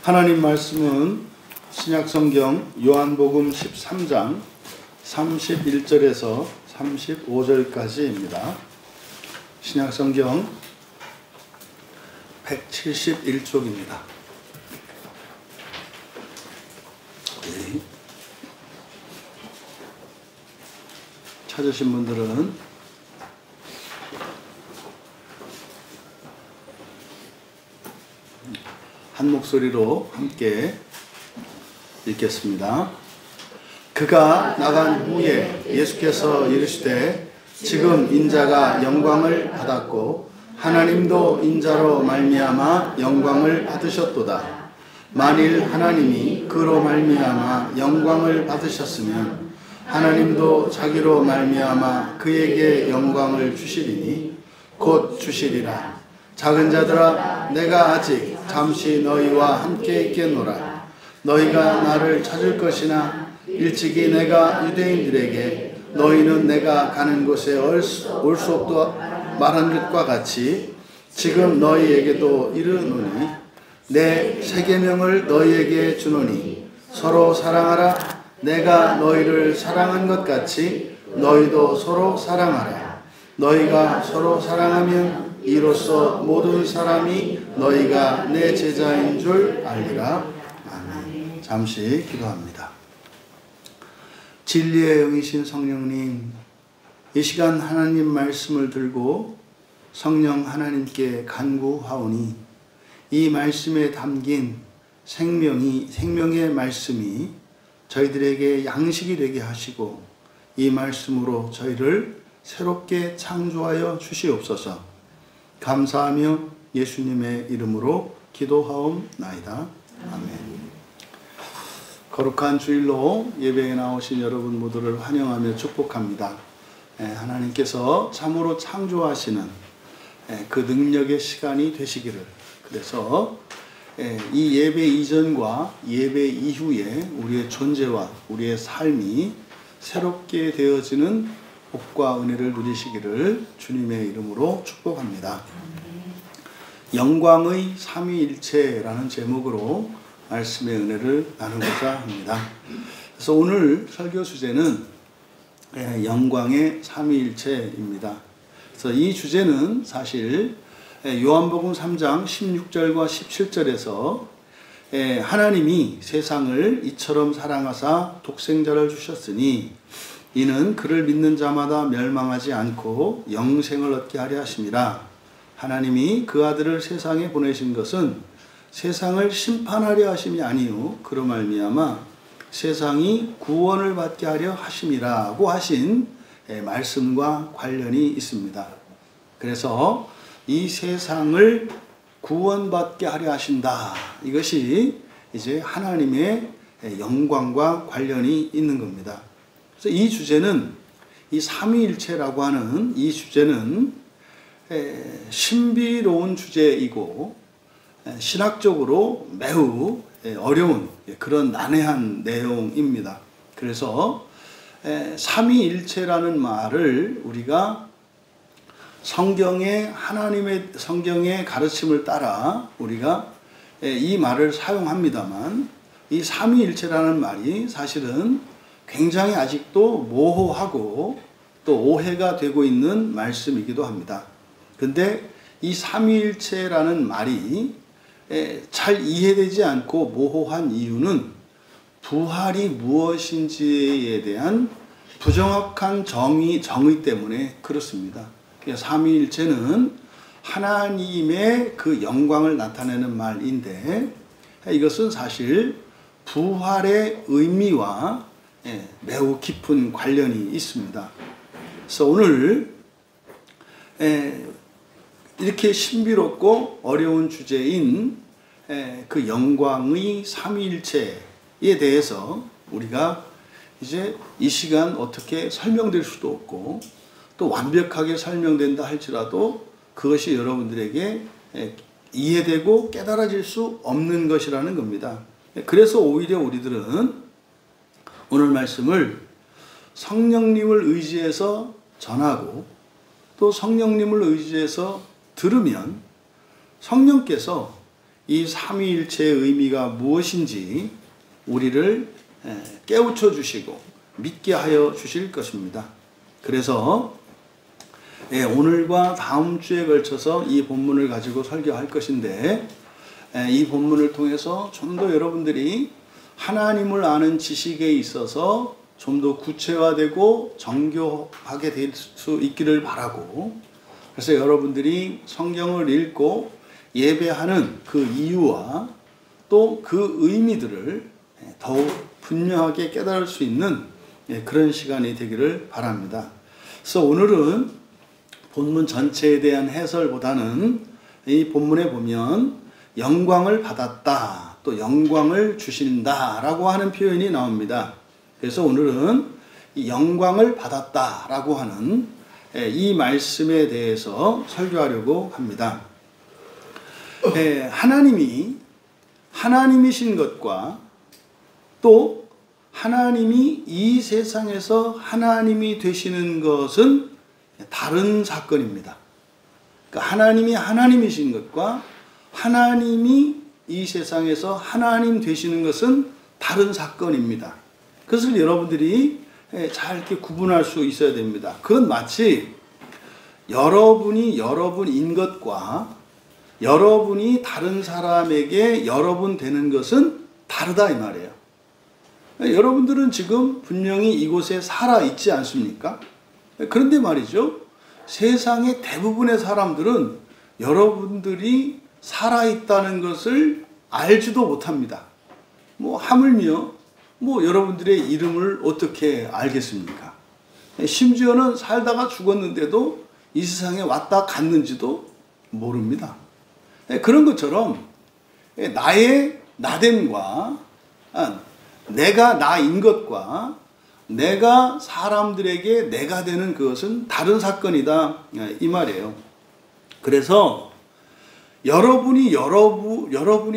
하나님 말씀은 신약성경 요한복음 13장 31절에서 35절까지입니다. 신약성경 171쪽입니다. 찾으신 분들은 한 목소리로 함께 읽겠습니다. 그가 나간 후에 예수께서 이르시되 지금 인자가 영광을 받았고 하나님도 인자로 말미암아 영광을 받으셨도다. 만일 하나님이 그로 말미암아 영광을 받으셨으면 하나님도 자기로 말미암아 그에게 영광을 주시리니 곧 주시리라. 작은 자들아, 내가 아직 잠시 너희와 함께 있겠노라. 너희가 나를 찾을 것이나 일찍이 내가 유대인들에게 너희는 내가 가는 곳에 올 수 없다 말한 것과 같이 지금 너희에게도 이르노니 내 새 계명을 너희에게 주노니 서로 사랑하라. 내가 너희를 사랑한 것 같이 너희도 서로 사랑하라. 너희가 서로 사랑하면 이로써 모든 사람이 너희가 내 제자인 줄 알리라. 아멘. 잠시 기도합니다. 진리의 영이신 성령님, 이 시간 하나님 말씀을 들고 성령 하나님께 간구하오니 이 말씀에 담긴 생명의 말씀이 저희들에게 양식이 되게 하시고 이 말씀으로 저희를 새롭게 창조하여 주시옵소서. 감사하며 예수님의 이름으로 기도하옵나이다. 아멘. 거룩한 주일로 예배에 나오신 여러분 모두를 환영하며 축복합니다. 하나님께서 참으로 창조하시는 그 능력의 시간이 되시기를, 그래서 이 예배 이전과 예배 이후에 우리의 존재와 우리의 삶이 새롭게 되어지는 복과 은혜를 누리시기를 주님의 이름으로 축복합니다. 영광의 삼위일체라는 제목으로 말씀의 은혜를 나누고자 합니다. 그래서 오늘 설교 주제는 영광의 삼위일체입니다. 그래서 이 주제는 사실 요한복음 3장 16절과 17절에서 하나님이 세상을 이처럼 사랑하사 독생자를 주셨으니 이는 그를 믿는 자마다 멸망하지 않고 영생을 얻게 하려 하심이라. 하나님이 그 아들을 세상에 보내신 것은 세상을 심판하려 하심이 아니요 그로 말미암아 세상이 구원을 받게 하려 하심이라고 하신 말씀과 관련이 있습니다. 그래서 이 세상을 구원받게 하려 하신다. 이것이 이제 하나님의 영광과 관련이 있는 겁니다. 그래서 이 주제는, 이 삼위일체라고 하는 이 주제는 신비로운 주제이고 신학적으로 매우 어려운 그런 난해한 내용입니다. 그래서 삼위일체라는 말을 우리가 성경의 가르침을 따라 우리가 이 말을 사용합니다만, 이 삼위일체라는 말이 사실은 굉장히 아직도 모호하고 또 오해가 되고 있는 말씀이기도 합니다. 그런데 이 삼위일체라는 말이 잘 이해되지 않고 모호한 이유는 부활이 무엇인지에 대한 부정확한 정의 때문에 그렇습니다. 삼위일체는 하나님의 그 영광을 나타내는 말인데 이것은 사실 부활의 의미와 매우 깊은 관련이 있습니다. 그래서 오늘 이렇게 신비롭고 어려운 주제인 그 영광의 삼위일체에 대해서 우리가 이제 이 시간 어떻게 설명될 수도 없고 또 완벽하게 설명된다 할지라도 그것이 여러분들에게 이해되고 깨달아질 수 없는 것이라는 겁니다. 그래서 오히려 우리들은 오늘 말씀을 성령님을 의지해서 전하고 또 성령님을 의지해서 들으면 성령께서 이 삼위일체의 의미가 무엇인지 우리를 깨우쳐 주시고 믿게 하여 주실 것입니다. 그래서 오늘과 다음 주에 걸쳐서 이 본문을 가지고 설교할 것인데, 이 본문을 통해서 좀 더 여러분들이 하나님을 아는 지식에 있어서 좀 더 구체화되고 정교하게 될 수 있기를 바라고, 그래서 여러분들이 성경을 읽고 예배하는 그 이유와 또 그 의미들을 더욱 분명하게 깨달을 수 있는 그런 시간이 되기를 바랍니다. 그래서 오늘은 본문 전체에 대한 해설보다는 이 본문에 보면 영광을 받았다, 또 영광을 주신다 라고 하는 표현이 나옵니다. 그래서 오늘은 이 영광을 받았다 라고 하는 이 말씀에 대해서 설교하려고 합니다. 하나님이신 것과 또 하나님이 이 세상에서 하나님이 되시는 것은 다른 사건입니다. 그러니까 하나님이 하나님이신 것과 하나님이 이 세상에서 하나님 되시는 것은 다른 사건입니다. 그것을 여러분들이 잘 이렇게 구분할 수 있어야 됩니다. 그건 마치 여러분이 여러분인 것과 여러분이 다른 사람에게 여러분 되는 것은 다르다 이 말이에요. 여러분들은 지금 분명히 이곳에 살아 있지 않습니까? 그런데 말이죠, 세상의 대부분의 사람들은 여러분들이 살아있다는 것을 알지도 못합니다. 하물며 여러분들의 이름을 어떻게 알겠습니까? 심지어는 살다가 죽었는데도 이 세상에 왔다 갔는지도 모릅니다. 그런 것처럼 나의 나됨과 내가 나인 것과 내가 사람들에게 내가 되는 그것은 다른 사건이다 이 말이에요. 그래서 여러분이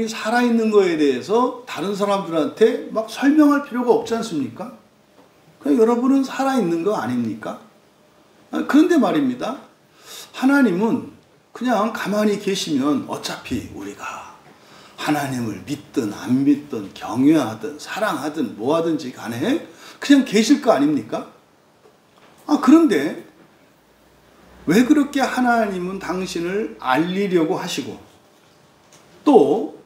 살아있는 거에 대해서 다른 사람들한테 막 설명할 필요가 없지 않습니까? 그냥 여러분은 살아있는 거 아닙니까? 그런데 말입니다, 하나님은 그냥 가만히 계시면 어차피 우리가 하나님을 믿든 안 믿든 경외하든 사랑하든 뭐하든지 간에 그냥 계실 거 아닙니까? 그런데 왜 그렇게 하나님은 당신을 알리려고 하시고 또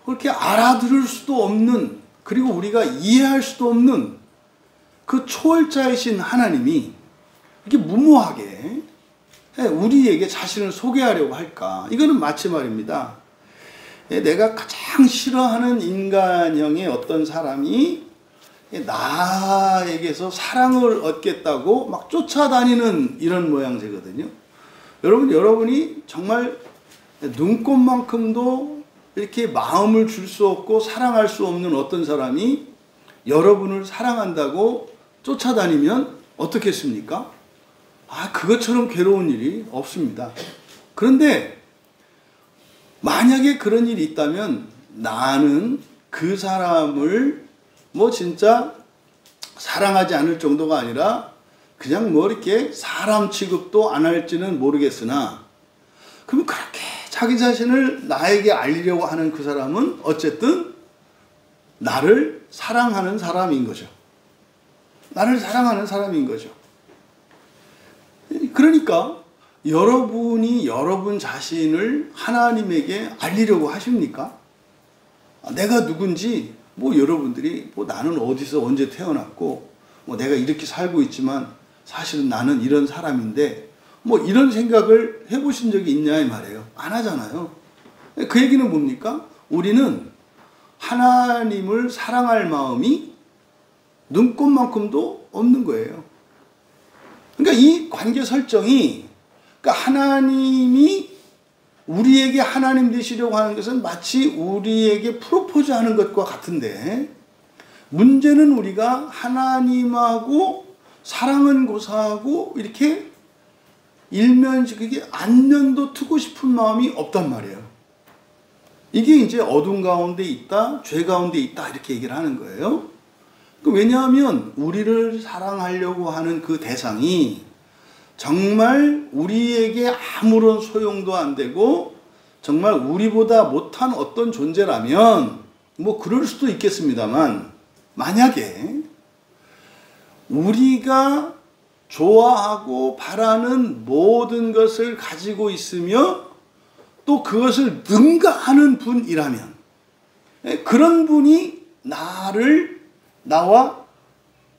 그렇게 알아들을 수도 없는, 그리고 우리가 이해할 수도 없는 그 초월자이신 하나님이 이렇게 무모하게 우리에게 자신을 소개하려고 할까? 이거는 마치 말입니다, 내가 가장 싫어하는 인간형의 어떤 사람이 나에게서 사랑을 얻겠다고 막 쫓아다니는 이런 모양새거든요. 여러분이 정말 눈꽃만큼도 이렇게 마음을 줄 수 없고 사랑할 수 없는 어떤 사람이 여러분을 사랑한다고 쫓아다니면 어떻겠습니까? 그것처럼 괴로운 일이 없습니다. 그런데 만약에 그런 일이 있다면 나는 그 사람을 진짜 사랑하지 않을 정도가 아니라 그냥 이렇게 사람 취급도 안 할지는 모르겠으나, 그러면 그렇게 자기 자신을 나에게 알리려고 하는 그 사람은 어쨌든 나를 사랑하는 사람인 거죠. 나를 사랑하는 사람인 거죠. 그러니까 여러분이 여러분 자신을 하나님에게 알리려고 하십니까? 내가 누군지 여러분들이 나는 어디서 언제 태어났고 내가 이렇게 살고 있지만 사실은 나는 이런 사람인데 이런 생각을 해보신 적이 있냐 이 말이에요. 안 하잖아요. 그 얘기는 뭡니까? 우리는 하나님을 사랑할 마음이 눈꽃만큼도 없는 거예요. 그러니까 이 관계 설정이, 그러니까 하나님이 우리에게 하나님 되시려고 하는 것은 마치 우리에게 프로포즈하는 것과 같은데, 문제는 우리가 하나님하고 사랑은 고사하고 이렇게 일면식이게 안면도 트고 싶은 마음이 없단 말이에요. 이게 이제 어둠 가운데 있다, 죄 가운데 있다 이렇게 얘기를 하는 거예요. 왜냐하면 우리를 사랑하려고 하는 그 대상이 정말 우리에게 아무런 소용도 안 되고 정말 우리보다 못한 어떤 존재라면 뭐 그럴 수도 있겠습니다만, 만약에 우리가 좋아하고 바라는 모든 것을 가지고 있으며 또 그것을 능가하는 분이라면, 그런 분이 나와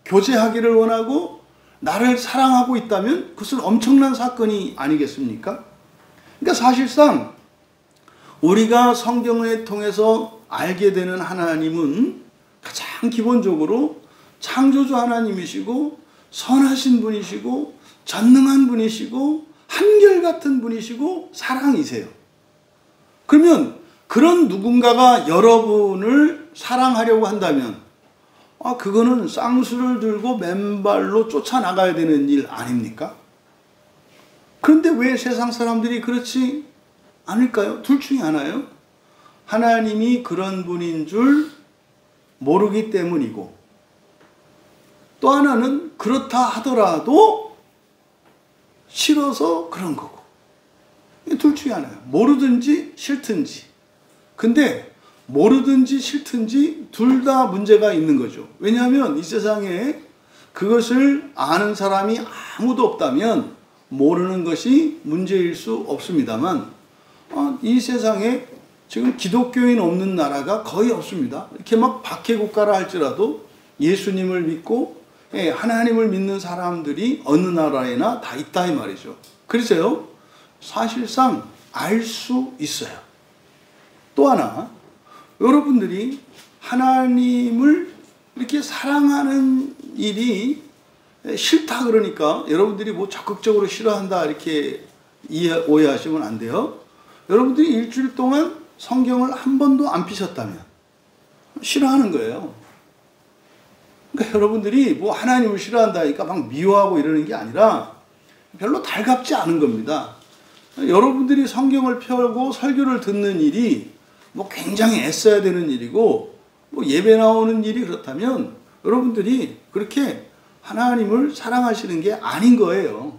교제하기를 원하고 나를 사랑하고 있다면 그것은 엄청난 사건이 아니겠습니까? 그러니까 사실상 우리가 성경을 통해서 알게 되는 하나님은 가장 기본적으로 창조주 하나님이시고 선하신 분이시고 전능한 분이시고 한결같은 분이시고 사랑이세요. 그러면 그런 누군가가 여러분을 사랑하려고 한다면 그거는 쌍수를 들고 맨발로 쫓아나가야 되는 일 아닙니까? 그런데 왜 세상 사람들이 그렇지 않을까요? 둘 중에 하나요. 하나님이 그런 분인 줄 모르기 때문이고, 또 하나는 그렇다 하더라도 싫어서 그런 거고. 둘 중에 하나예요. 모르든지 싫든지. 근데 모르든지 싫든지 둘 다 문제가 있는 거죠. 왜냐하면 이 세상에 그것을 아는 사람이 아무도 없다면 모르는 것이 문제일 수 없습니다만, 이 세상에 지금 기독교인 없는 나라가 거의 없습니다. 이렇게 막 박해국가라 할지라도 예수님을 믿고 하나님을 믿는 사람들이 어느 나라에나 다 있다 이 말이죠. 그래서요, 사실상 알 수 있어요. 또 하나, 여러분들이 하나님을 이렇게 사랑하는 일이 싫다 그러니까 여러분들이 뭐 적극적으로 싫어한다 이렇게 오해하시면 안 돼요. 여러분들이 일주일 동안 성경을 한 번도 안 피셨다면 싫어하는 거예요. 그러니까 여러분들이 뭐 하나님을 싫어한다니까 막 미워하고 이러는 게 아니라 별로 달갑지 않은 겁니다. 여러분들이 성경을 펴고 설교를 듣는 일이 뭐 굉장히 애써야 되는 일이고, 뭐 예배 나오는 일이 그렇다면 여러분들이 그렇게 하나님을 사랑하시는 게 아닌 거예요.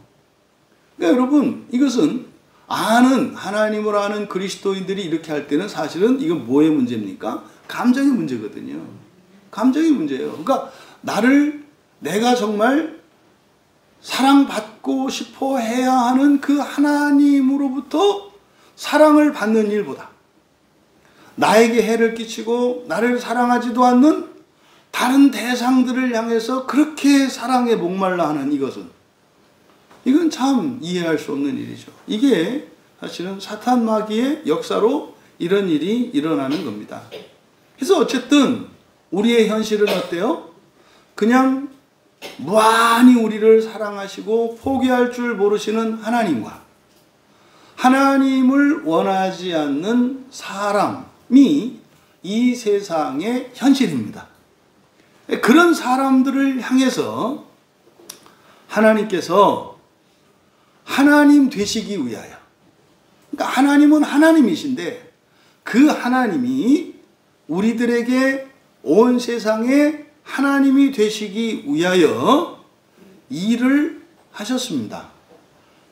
그러니까 여러분, 이것은 하나님을 아는 그리스도인들이 이렇게 할 때는 사실은 이건 뭐의 문제입니까? 감정의 문제거든요. 감정의 문제예요. 그러니까 내가 정말 사랑받고 싶어 해야 하는 그 하나님으로부터 사랑을 받는 일보다 나에게 해를 끼치고 나를 사랑하지도 않는 다른 대상들을 향해서 그렇게 사랑에 목말라 하는 이건 참 이해할 수 없는 일이죠. 이게 사실은 사탄 마귀의 역사로 이런 일이 일어나는 겁니다. 그래서 어쨌든 우리의 현실은 어때요? 그냥 무한히 우리를 사랑하시고 포기할 줄 모르시는 하나님과 하나님을 원하지 않는 사람이 이 세상의 현실입니다. 그런 사람들을 향해서 하나님께서 하나님 되시기 위하여, 그러니까 하나님은 하나님이신데 그 하나님이 우리들에게 온 세상에 하나님이 되시기 위하여 일을 하셨습니다.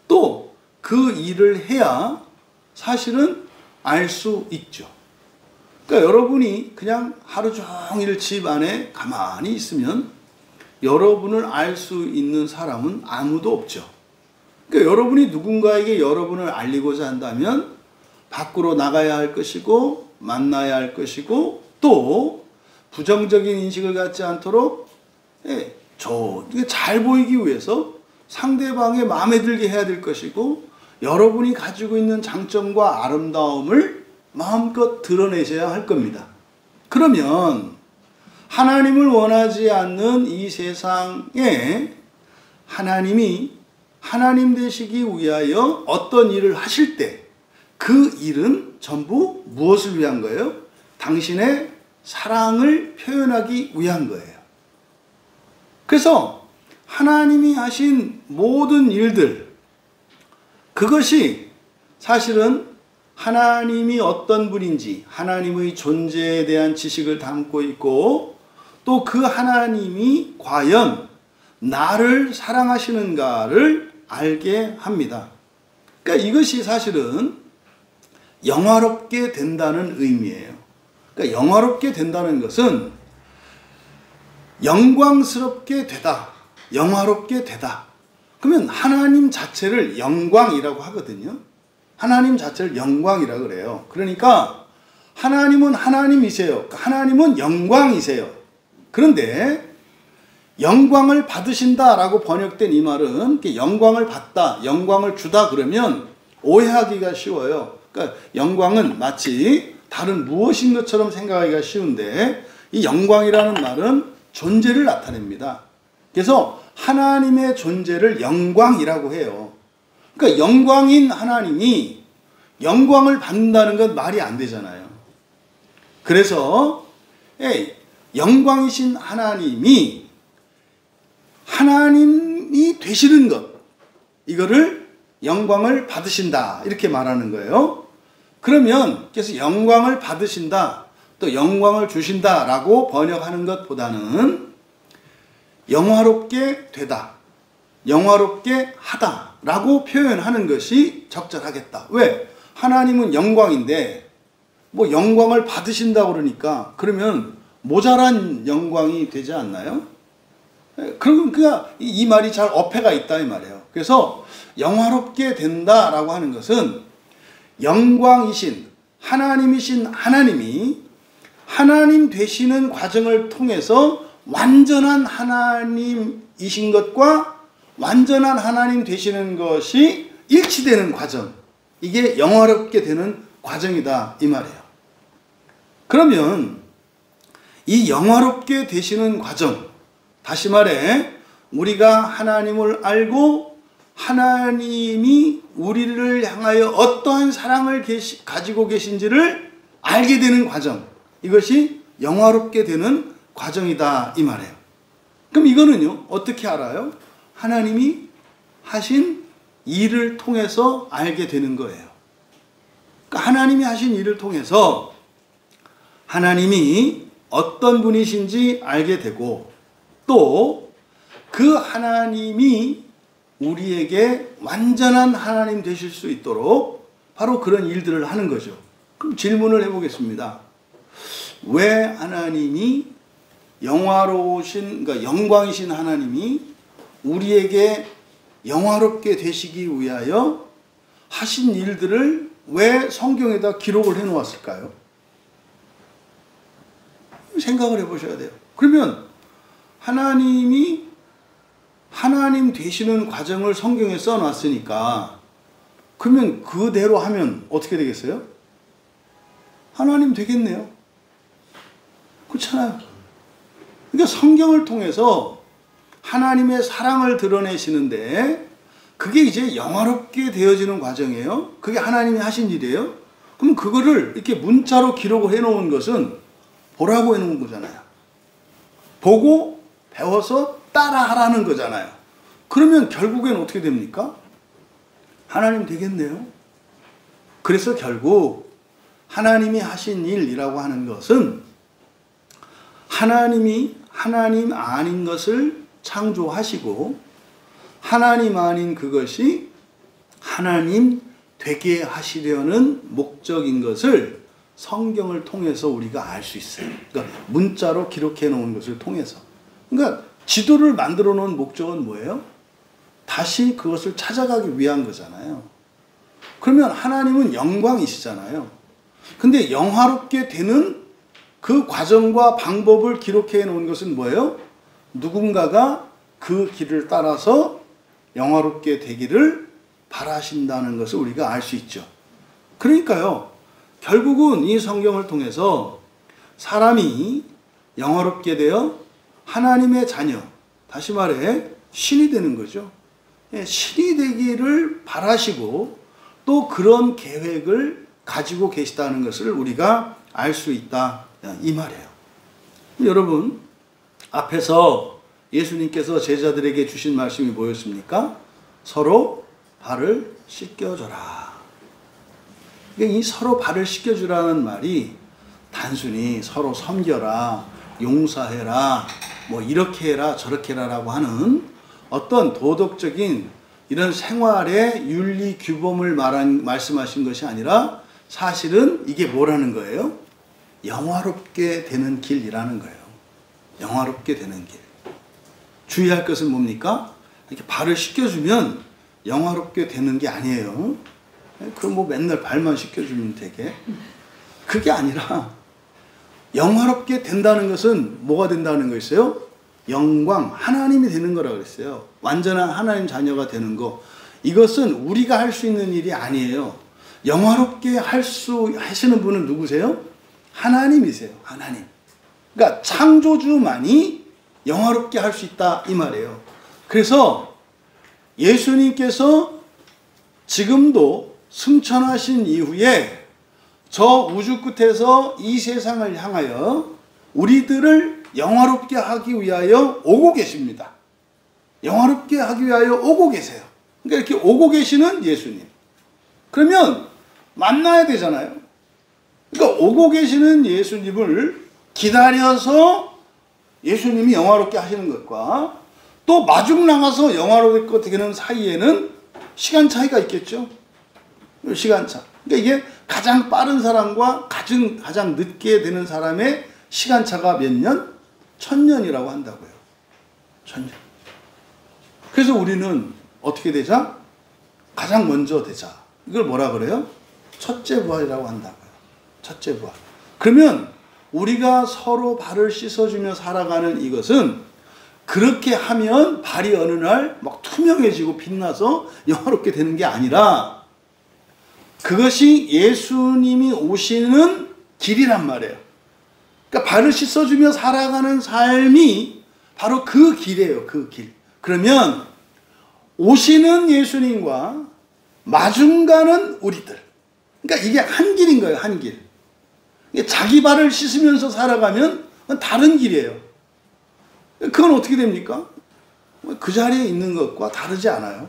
또 그 일을 해야 사실은 알 수 있죠. 그러니까 여러분이 그냥 하루 종일 집 안에 가만히 있으면 여러분을 알 수 있는 사람은 아무도 없죠. 그러니까 여러분이 누군가에게 여러분을 알리고자 한다면 밖으로 나가야 할 것이고 만나야 할 것이고, 또 부정적인 인식을 갖지 않도록 잘 보이기 위해서 상대방의 마음에 들게 해야 될 것이고, 여러분이 가지고 있는 장점과 아름다움을 마음껏 드러내셔야 할 겁니다. 그러면 하나님을 원하지 않는 이 세상에 하나님이 하나님 되시기 위하여 어떤 일을 하실 때 그 일은 전부 무엇을 위한 거예요? 당신의 사랑을 표현하기 위한 거예요. 그래서 하나님이 하신 모든 일들, 그것이 사실은 하나님이 어떤 분인지 하나님의 존재에 대한 지식을 담고 있고, 또 그 하나님이 과연 나를 사랑하시는가를 알게 합니다. 그러니까 이것이 사실은 영화롭게 된다는 의미예요. 그러니까 영화롭게 된다는 것은 영광스럽게 되다, 영화롭게 되다. 그러면 하나님 자체를 영광이라고 하거든요. 하나님 자체를 영광이라고 그래요. 그러니까 하나님은 하나님이세요. 하나님은 영광이세요. 그런데 영광을 받으신다라고 번역된 이 말은 영광을 받다, 영광을 주다 그러면 오해하기가 쉬워요. 그러니까 영광은 마치 다른 무엇인 것처럼 생각하기가 쉬운데 이 영광이라는 말은 존재를 나타냅니다. 그래서 하나님의 존재를 영광이라고 해요. 그러니까 영광인 하나님이 영광을 받는다는 건 말이 안 되잖아요. 그래서 영광이신 하나님이 되시는 것, 이거를 영광을 받으신다 이렇게 말하는 거예요. 그러면 그래서 영광을 받으신다, 또 영광을 주신다라고 번역하는 것보다는 영화롭게 되다, 영화롭게 하다라고 표현하는 것이 적절하겠다. 왜? 하나님은 영광인데 뭐 영광을 받으신다고 그러니까 그러면 모자란 영광이 되지 않나요? 그러니까 이 말이 잘 어폐가 있다 이 말이에요. 그래서 영화롭게 된다라고 하는 것은 영광이신 하나님이신 하나님이 하나님 되시는 과정을 통해서 완전한 하나님이신 것과 완전한 하나님 되시는 것이 일치되는 과정, 이게 영화롭게 되는 과정이다 이 말이에요. 그러면 이 영화롭게 되시는 과정, 다시 말해 우리가 하나님을 알고 하나님이 우리를 향하여 어떠한 사랑을 가지고 계신지를 알게 되는 과정, 이것이 영화롭게 되는 과정이다 이 말이에요. 그럼 이거는요 어떻게 알아요? 하나님이 하신 일을 통해서 알게 되는 거예요. 그러니까 하나님이 하신 일을 통해서 하나님이 어떤 분이신지 알게 되고 또 그 하나님이 우리에게 완전한 하나님 되실 수 있도록 바로 그런 일들을 하는 거죠. 그럼 질문을 해보겠습니다. 왜 하나님이 영화로우신, 그러니까 영광이신 하나님이 우리에게 영화롭게 되시기 위하여 하신 일들을 왜 성경에다 기록을 해 놓았을까요? 생각을 해보셔야 돼요. 그러면 하나님이 하나님 되시는 과정을 성경에 써놨으니까 그러면 그대로 하면 어떻게 되겠어요? 하나님 되겠네요. 그렇잖아요. 그러니까 성경을 통해서 하나님의 사랑을 드러내시는데 그게 이제 영화롭게 되어지는 과정이에요. 그게 하나님이 하신 일이에요. 그럼 그거를 이렇게 문자로 기록을 해놓은 것은 보라고 해놓은 거잖아요. 보고 배워서 따라하라는 거잖아요. 그러면 결국엔 어떻게 됩니까? 하나님 되겠네요. 그래서 결국 하나님이 하신 일이라고 하는 것은 하나님이 하나님 아닌 것을 창조하시고 하나님 아닌 그것이 하나님 되게 하시려는 목적인 것을 성경을 통해서 우리가 알 수 있어요. 그러니까 문자로 기록해 놓은 것을 통해서. 그러니까 지도를 만들어 놓은 목적은 뭐예요? 다시 그것을 찾아가기 위한 거잖아요. 그러면 하나님은 영광이시잖아요. 근데 영화롭게 되는 그 과정과 방법을 기록해 놓은 것은 뭐예요? 누군가가 그 길을 따라서 영화롭게 되기를 바라신다는 것을 우리가 알 수 있죠. 그러니까요, 결국은 이 성경을 통해서 사람이 영화롭게 되어 하나님의 자녀, 다시 말해 신이 되는 거죠. 신이 되기를 바라시고 또 그런 계획을 가지고 계시다는 것을 우리가 알 수 있다 이 말이에요. 여러분, 앞에서 예수님께서 제자들에게 주신 말씀이 뭐였습니까? 서로 발을 씻겨줘라. 이 서로 발을 씻겨주라는 말이 단순히 서로 섬겨라, 용서해라, 뭐 이렇게 해라 저렇게 해라라고 하는 어떤 도덕적인 이런 생활의 윤리 규범을 말씀하신 것이 아니라 사실은 이게 뭐라는 거예요? 영화롭게 되는 길이라는 거예요. 영화롭게 되는 길. 주의할 것은 뭡니까? 이렇게 발을 씻겨주면 영화롭게 되는 게 아니에요. 그럼 뭐 맨날 발만 씻겨주면 되게. 그게 아니라 영화롭게 된다는 것은 뭐가 된다는 거였어요? 영광, 하나님이 되는 거라고 그랬어요. 완전한 하나님 자녀가 되는 거. 이것은 우리가 할 수 있는 일이 아니에요. 영화롭게 하시는 분은 누구세요? 하나님이세요. 하나님. 그러니까 창조주만이 영화롭게 할 수 있다 이 말이에요. 그래서 예수님께서 지금도 승천하신 이후에 저 우주 끝에서 이 세상을 향하여 우리들을 영화롭게 하기 위하여 오고 계십니다. 영화롭게 하기 위하여 오고 계세요. 그러니까 이렇게 오고 계시는 예수님. 그러면 만나야 되잖아요. 그러니까 오고 계시는 예수님을 기다려서 예수님이 영화롭게 하시는 것과 또 마중 나가서 영화롭게 되는 사이에는 시간 차이가 있겠죠. 시간차. 그러니까 이게 가장 빠른 사람과 가장 늦게 되는 사람의 시간차가 몇 년? 1000년이라고 한다고요. 1000년. 그래서 우리는 어떻게 되자? 가장 먼저 되자. 이걸 뭐라 그래요? 첫째 부활이라고 한다고요. 첫째 부활. 그러면 우리가 서로 발을 씻어주며 살아가는 이것은 그렇게 하면 발이 어느 날 막 투명해지고 빛나서 영화롭게 되는 게 아니라 그것이 예수님이 오시는 길이란 말이에요. 그러니까 발을 씻어주며 살아가는 삶이 바로 그 길이에요. 그 길. 그러면 오시는 예수님과 마중 가는 우리들. 그러니까 이게 한 길인 거예요. 한 길. 자기 발을 씻으면서 살아가면 다른 길이에요. 그건 어떻게 됩니까? 그 자리에 있는 것과 다르지 않아요.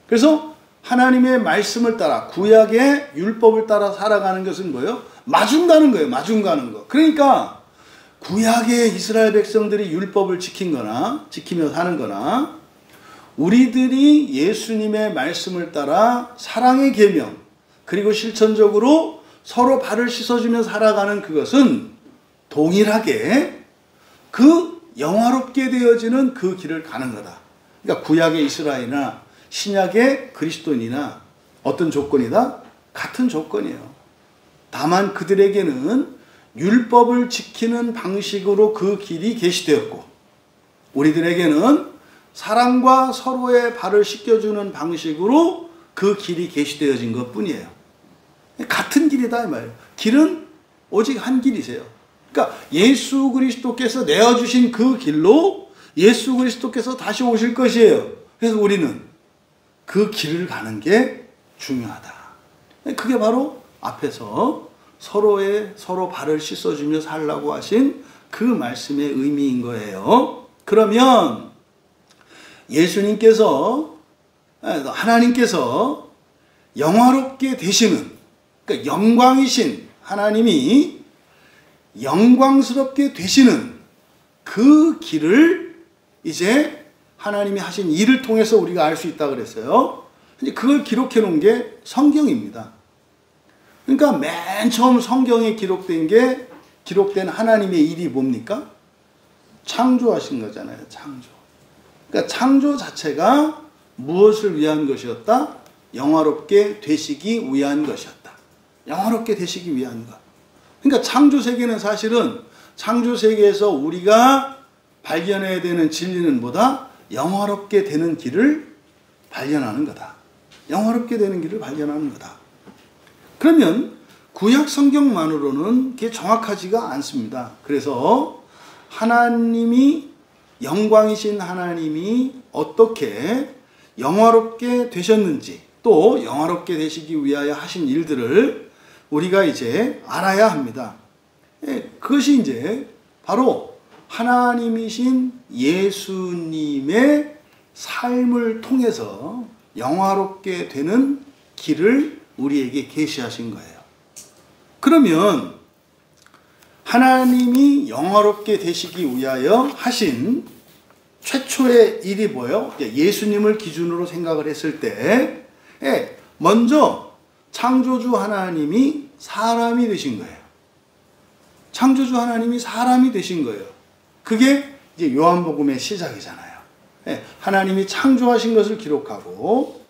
그래서 하나님의 말씀을 따라 구약의 율법을 따라 살아가는 것은 뭐예요? 마중 가는 거예요. 마중 가는 거. 그러니까 구약의 이스라엘 백성들이 율법을 지키며 사는 거나 우리들이 예수님의 말씀을 따라 사랑의 계명 그리고 실천적으로 서로 발을 씻어주며 살아가는 그것은 동일하게 그 영화롭게 되어지는 그 길을 가는 거다. 그러니까 구약의 이스라엘이나 신약의 그리스도인이나 어떤 조건이다? 같은 조건이에요. 다만 그들에게는 율법을 지키는 방식으로 그 길이 계시되었고 우리들에게는 사랑과 서로의 발을 씻겨주는 방식으로 그 길이 계시되어진 것뿐이에요. 같은 길이다 이 말이에요. 길은 오직 한 길이세요. 그러니까 예수 그리스도께서 내어주신 그 길로 예수 그리스도께서 다시 오실 것이에요. 그래서 우리는 그 길을 가는 게 중요하다. 그게 바로 앞에서 서로 발을 씻어주며 살라고 하신 그 말씀의 의미인 거예요. 그러면 하나님께서 영화롭게 되시는, 그러니까 영광이신 하나님이 영광스럽게 되시는 그 길을 이제 하나님이 하신 일을 통해서 우리가 알 수 있다 그랬어요. 이제 그걸 기록해 놓은 게 성경입니다. 그러니까 맨 처음 성경에 기록된 하나님의 일이 뭡니까? 창조하신 거잖아요. 창조. 그러니까 창조 자체가 무엇을 위한 것이었다? 영화롭게 되시기 위한 것이었다. 영화롭게 되시기 위한 것. 그러니까 창조 세계는 사실은 창조 세계에서 우리가 발견해야 되는 진리는 뭐다? 영화롭게 되는 길을 발견하는 거다. 영화롭게 되는 길을 발견하는 거다. 그러면 구약 성경만으로는 그게 정확하지가 않습니다. 그래서 하나님이 영광이신 하나님이 어떻게 영화롭게 되셨는지 또 영화롭게 되시기 위하여 하신 일들을 우리가 이제 알아야 합니다. 그것이 이제 바로 하나님이신 예수님의 삶을 통해서 영화롭게 되는 길을 우리에게 계시하신 거예요. 그러면 하나님이 영화롭게 되시기 위하여 하신 최초의 일이 뭐예요? 예수님을 기준으로 생각을 했을 때 먼저 창조주 하나님이 사람이 되신 거예요. 창조주 하나님이 사람이 되신 거예요. 그게 이제 요한복음의 시작이잖아요. 하나님이 창조하신 것을 기록하고,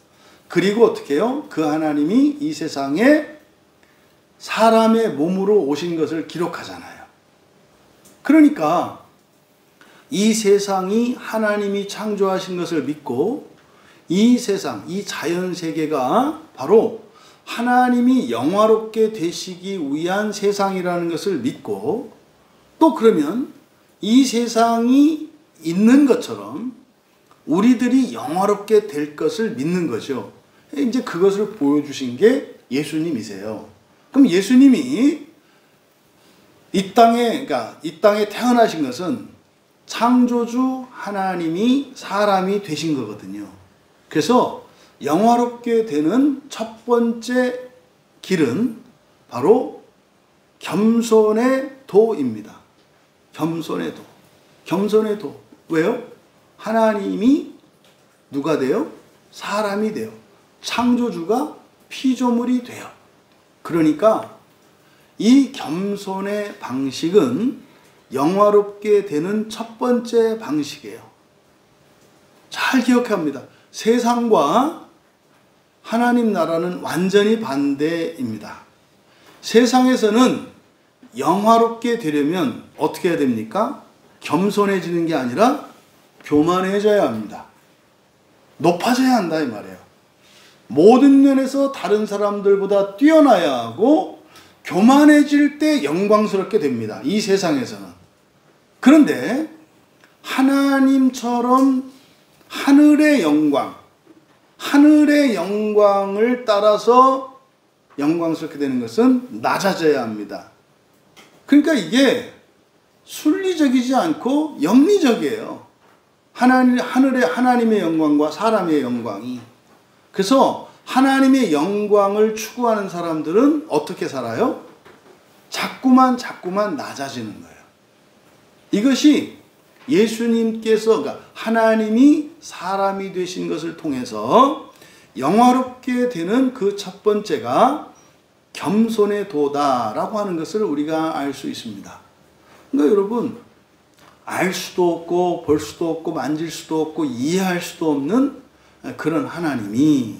그리고 어떻게 해요? 그 하나님이 이 세상에 사람의 몸으로 오신 것을 기록하잖아요. 그러니까 이 세상이 하나님이 창조하신 것을 믿고, 이 세상, 이 자연 세계가 바로 하나님이 영화롭게 되시기 위한 세상이라는 것을 믿고, 또 그러면 이 세상이 있는 것처럼 우리들이 영화롭게 될 것을 믿는 거죠. 이제 그것을 보여주신 게 예수님이세요. 그럼 예수님이 이 땅에 태어나신 것은 창조주 하나님이 사람이 되신 거거든요. 그래서 영화롭게 되는 첫 번째 길은 바로 겸손의 도입니다. 겸손의 도. 겸손의 도. 왜요? 하나님이 누가 돼요? 사람이 돼요. 창조주가 피조물이 돼요. 그러니까 이 겸손의 방식은 영화롭게 되는 첫 번째 방식이에요. 잘 기억합니다. 세상과 하나님 나라는 완전히 반대입니다. 세상에서는 영화롭게 되려면 어떻게 해야 됩니까? 겸손해지는 게 아니라 교만해져야 합니다. 높아져야 한다 이 말이에요. 모든 면에서 다른 사람들보다 뛰어나야 하고 교만해질 때 영광스럽게 됩니다. 이 세상에서는. 그런데 하나님처럼 하늘의 영광을 따라서 영광스럽게 되는 것은 낮아져야 합니다. 그러니까 이게 순리적이지 않고 영리적이에요. 하나님의 영광과 사람의 영광이. 그래서 하나님의 영광을 추구하는 사람들은 어떻게 살아요? 자꾸만 낮아지는 거예요. 이것이 예수님께서, 그러니까 하나님이 사람이 되신 것을 통해서 영화롭게 되는 그 첫 번째가 겸손의 도다라고 하는 것을 우리가 알 수 있습니다. 그러니까 여러분, 알 수도 없고 볼 수도 없고 만질 수도 없고 이해할 수도 없는 그런 하나님이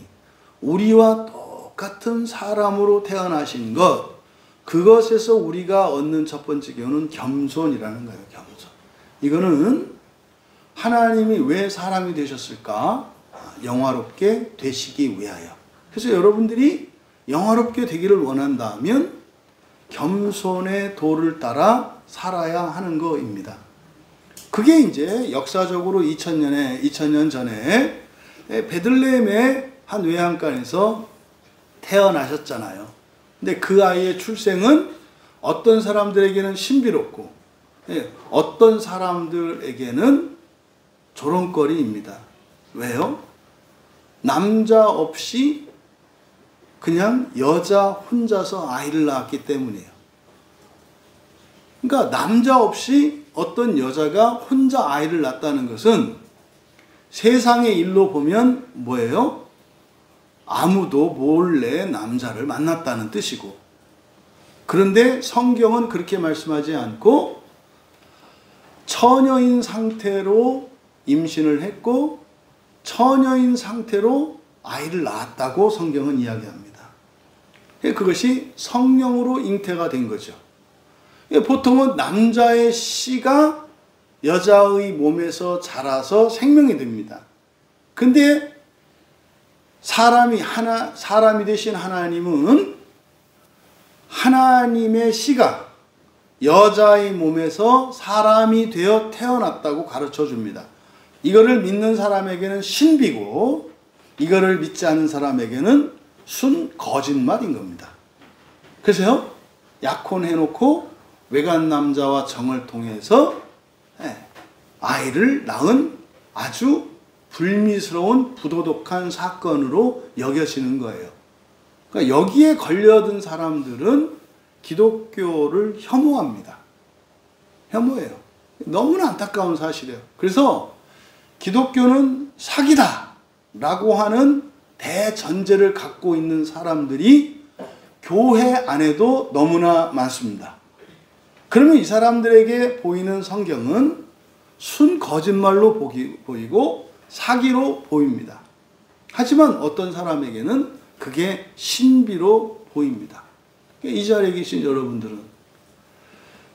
우리와 똑같은 사람으로 태어나신 것, 그것에서 우리가 얻는 첫 번째 교훈은 겸손이라는 거예요. 겸손. 이거는 하나님이 왜 사람이 되셨을까? 영화롭게 되시기 위하여. 그래서 여러분들이 영화롭게 되기를 원한다면 겸손의 도를 따라 살아야 하는 것입니다. 그게 이제 역사적으로 2000년 전에 베들레헴의 한 외양간에서 태어나셨잖아요. 근데 그 아이의 출생은 어떤 사람들에게는 신비롭고 어떤 사람들에게는 조롱거리입니다. 왜요? 남자 없이 그냥 여자 혼자서 아이를 낳았기 때문이에요. 그러니까 남자 없이 어떤 여자가 혼자 아이를 낳았다는 것은 세상의 일로 보면 뭐예요? 아무도 몰래 남자를 만났다는 뜻이고, 그런데 성경은 그렇게 말씀하지 않고 처녀인 상태로 임신을 했고 처녀인 상태로 아이를 낳았다고 성경은 이야기합니다. 그것이 성령으로 잉태가 된 거죠. 보통은 남자의 씨가 여자의 몸에서 자라서 생명이 됩니다. 근데 사람이 되신 하나님은 하나님의 씨가 여자의 몸에서 사람이 되어 태어났다고 가르쳐 줍니다. 이거를 믿는 사람에게는 신비고, 이거를 믿지 않는 사람에게는 순 거짓말인 겁니다. 그래서요, 약혼해놓고 외간 남자와 정을 통해서 아이를 낳은 아주 불미스러운 부도덕한 사건으로 여겨지는 거예요. 그러니까 여기에 걸려든 사람들은 기독교를 혐오합니다. 혐오해요. 너무나 안타까운 사실이에요. 그래서 기독교는 사기다 라고 하는 대전제를 갖고 있는 사람들이 교회 안에도 너무나 많습니다. 그러면 이 사람들에게 보이는 성경은 순 거짓말로 보이고 사기로 보입니다. 하지만 어떤 사람에게는 그게 신비로 보입니다. 이 자리에 계신 여러분들은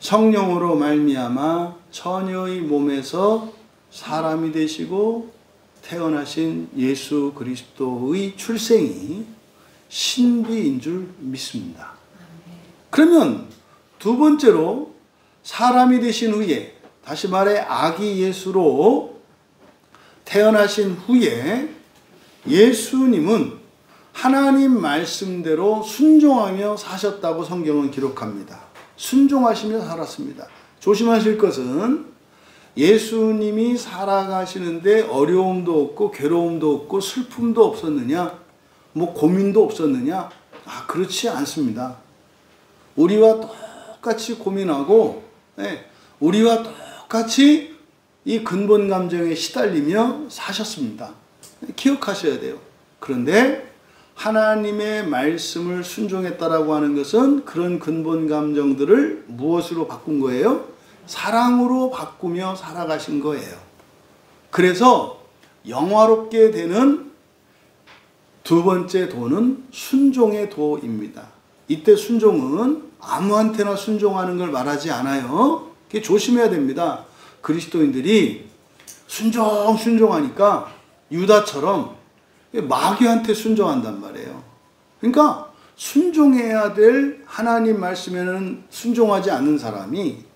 성령으로 말미암아 처녀의 몸에서 사람이 되시고 태어나신 예수 그리스도의 출생이 신비인 줄 믿습니다. 그러면 두 번째로 사람이 되신 후에, 다시 말해 아기 예수로 태어나신 후에 예수님은 하나님 말씀대로 순종하며 사셨다고 성경은 기록합니다. 순종하시며 살았습니다. 조심하실 것은 예수님이 살아가시는데 어려움도 없고 괴로움도 없고 슬픔도 없었느냐, 뭐 고민도 없었느냐? 그렇지 않습니다. 우리와 똑같이 고민하고, 우리와 똑같이 이 근본 감정에 시달리며 사셨습니다. 기억하셔야 돼요. 그런데 하나님의 말씀을 순종했다라고 하는 것은 그런 근본 감정들을 무엇으로 바꾼 거예요? 사랑으로 바꾸며 살아가신 거예요. 그래서 영화롭게 되는 두 번째 도는 순종의 도입니다. 이때 순종은 아무한테나 순종하는 걸 말하지 않아요. 그게 조심해야 됩니다. 그리스도인들이 순종하니까 유다처럼 마귀한테 순종한단 말이에요. 그러니까 순종해야 될 하나님 말씀에는 순종하지 않는 사람이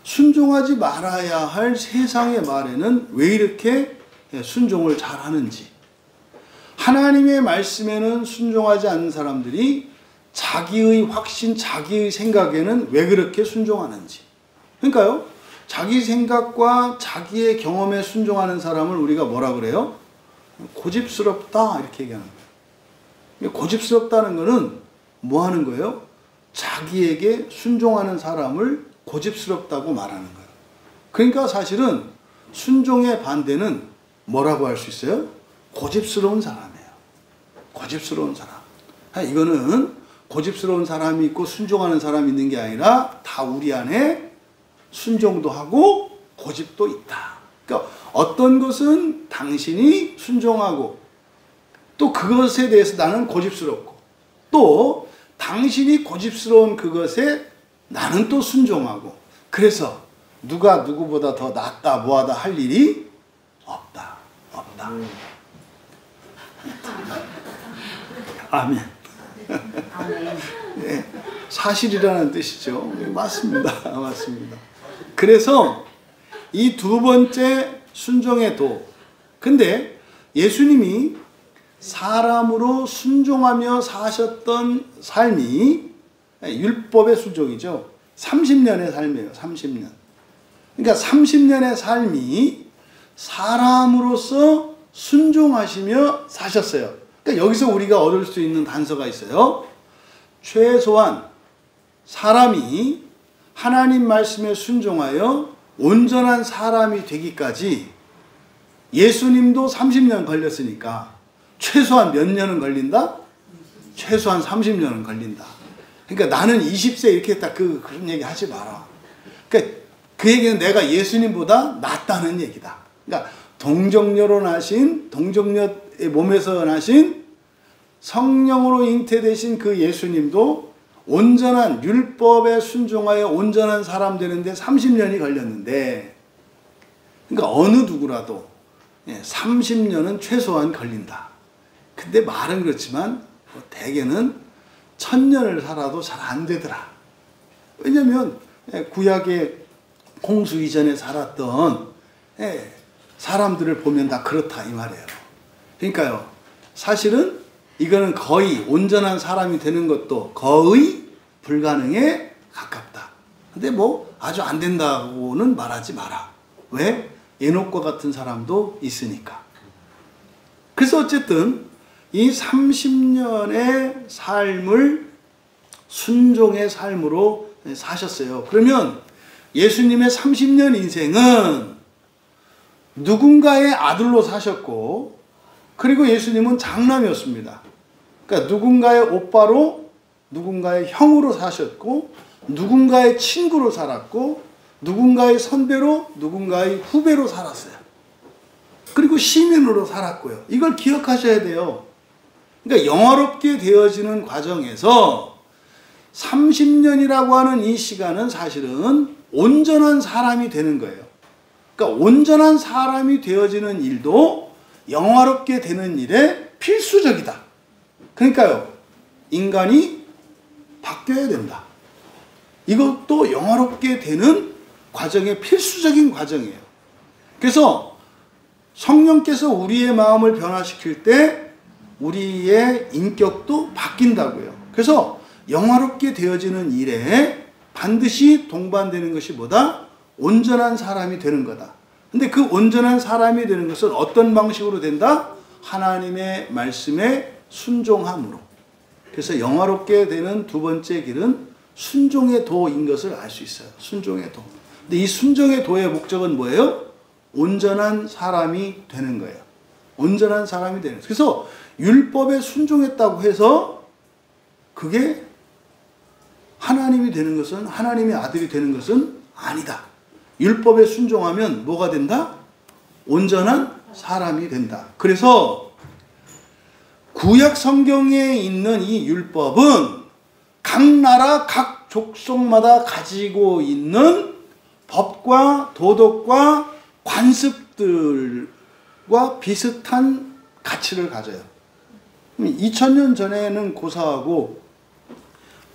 순종하지 말아야 할 세상의 말에는 왜 이렇게 순종을 잘하는지, 하나님의 말씀에는 순종하지 않는 사람들이 자기의 확신, 자기의 생각에는 왜 그렇게 순종하는지. 그러니까요, 자기 생각과 자기의 경험에 순종하는 사람을 우리가 뭐라 그래요? 고집스럽다, 이렇게 얘기하는 거예요. 고집스럽다는 거는 뭐 하는 거예요? 자기에게 순종하는 사람을 고집스럽다고 말하는 거예요. 그러니까 사실은 순종의 반대는 뭐라고 할 수 있어요? 고집스러운 사람이에요. 고집스러운 사람. 이거는 고집스러운 사람이 있고 순종하는 사람이 있는 게 아니라 다 우리 안에 순종도 하고 고집도 있다. 그러니까 어떤 것은 당신이 순종하고 또 그것에 대해서 나는 고집스럽고 또 당신이 고집스러운 그것에 나는 또 순종하고, 그래서 누가 누구보다 더 낫다 뭐하다 할 일이 없다. 아멘. 네, 사실이라는 뜻이죠. 맞습니다. 맞습니다. 그래서 이 두 번째 순종의 도. 근데 예수님이 사람으로 순종하며 사셨던 삶이 율법의 순종이죠. 30년의 삶이에요. 30년. 그러니까 30년의 삶이 사람으로서 순종하시며 사셨어요. 그러니까 여기서 우리가 얻을 수 있는 단서가 있어요. 최소한 사람이 하나님 말씀에 순종하여 온전한 사람이 되기까지 예수님도 30년 걸렸으니까 최소한 몇 년은 걸린다? 최소한 30년은 걸린다. 그러니까 나는 20세 이렇게 했다. 그런 얘기 하지 마라. 그러니까 그 얘기는 내가 예수님보다 낫다는 얘기다. 그러니까 동정녀로 나신, 동정녀의 몸에서 나신 성령으로 잉태되신 그 예수님도 온전한 율법에 순종하여 온전한 사람 되는데 30년이 걸렸는데, 그러니까 어느 누구라도 30년은 최소한 걸린다. 근데 말은 그렇지만 대개는 1000년을 살아도 잘 안 되더라. 왜냐면 구약의 홍수 이전에 살았던 사람들을 보면 다 그렇다 이 말이에요. 그러니까요, 사실은 이거는 거의 온전한 사람이 되는 것도 거의 불가능에 가깝다. 근데 뭐 아주 안 된다고는 말하지 마라. 왜? 에녹과 같은 사람도 있으니까. 그래서 어쨌든 이 30년의 삶을 순종의 삶으로 사셨어요. 그러면 예수님의 30년 인생은 누군가의 아들로 사셨고 그리고 예수님은 장남이었습니다. 그러니까 누군가의 오빠로, 누군가의 형으로 사셨고, 누군가의 친구로 살았고, 누군가의 선배로, 누군가의 후배로 살았어요. 그리고 시민으로 살았고요. 이걸 기억하셔야 돼요. 그러니까 영화롭게 되어지는 과정에서 30년이라고 하는 이 시간은 사실은 온전한 사람이 되는 거예요. 그러니까 온전한 사람이 되어지는 일도 영화롭게 되는 일에 필수적이다. 그러니까요, 인간이 바뀌어야 된다. 이것도 영화롭게 되는 과정의 필수적인 과정이에요. 그래서 성령께서 우리의 마음을 변화시킬 때 우리의 인격도 바뀐다고요. 그래서 영화롭게 되어지는 일에 반드시 동반되는 것이 뭐다? 온전한 사람이 되는 거다. 근데 그 온전한 사람이 되는 것은 어떤 방식으로 된다? 하나님의 말씀에 순종함으로. 그래서 영화롭게 되는 두 번째 길은 순종의 도인 것을 알 수 있어요. 순종의 도. 근데 이 순종의 도의 목적은 뭐예요? 온전한 사람이 되는 거예요. 온전한 사람이 되는 거예요. 그래서 율법에 순종했다고 해서 그게 하나님이 되는 것은, 하나님의 아들이 되는 것은 아니다. 율법에 순종하면 뭐가 된다? 온전한 사람이 된다. 그래서 구약 성경에 있는 이 율법은 각 나라, 각 족속마다 가지고 있는 법과 도덕과 관습들과 비슷한 가치를 가져요. 2000년 전에는 고사하고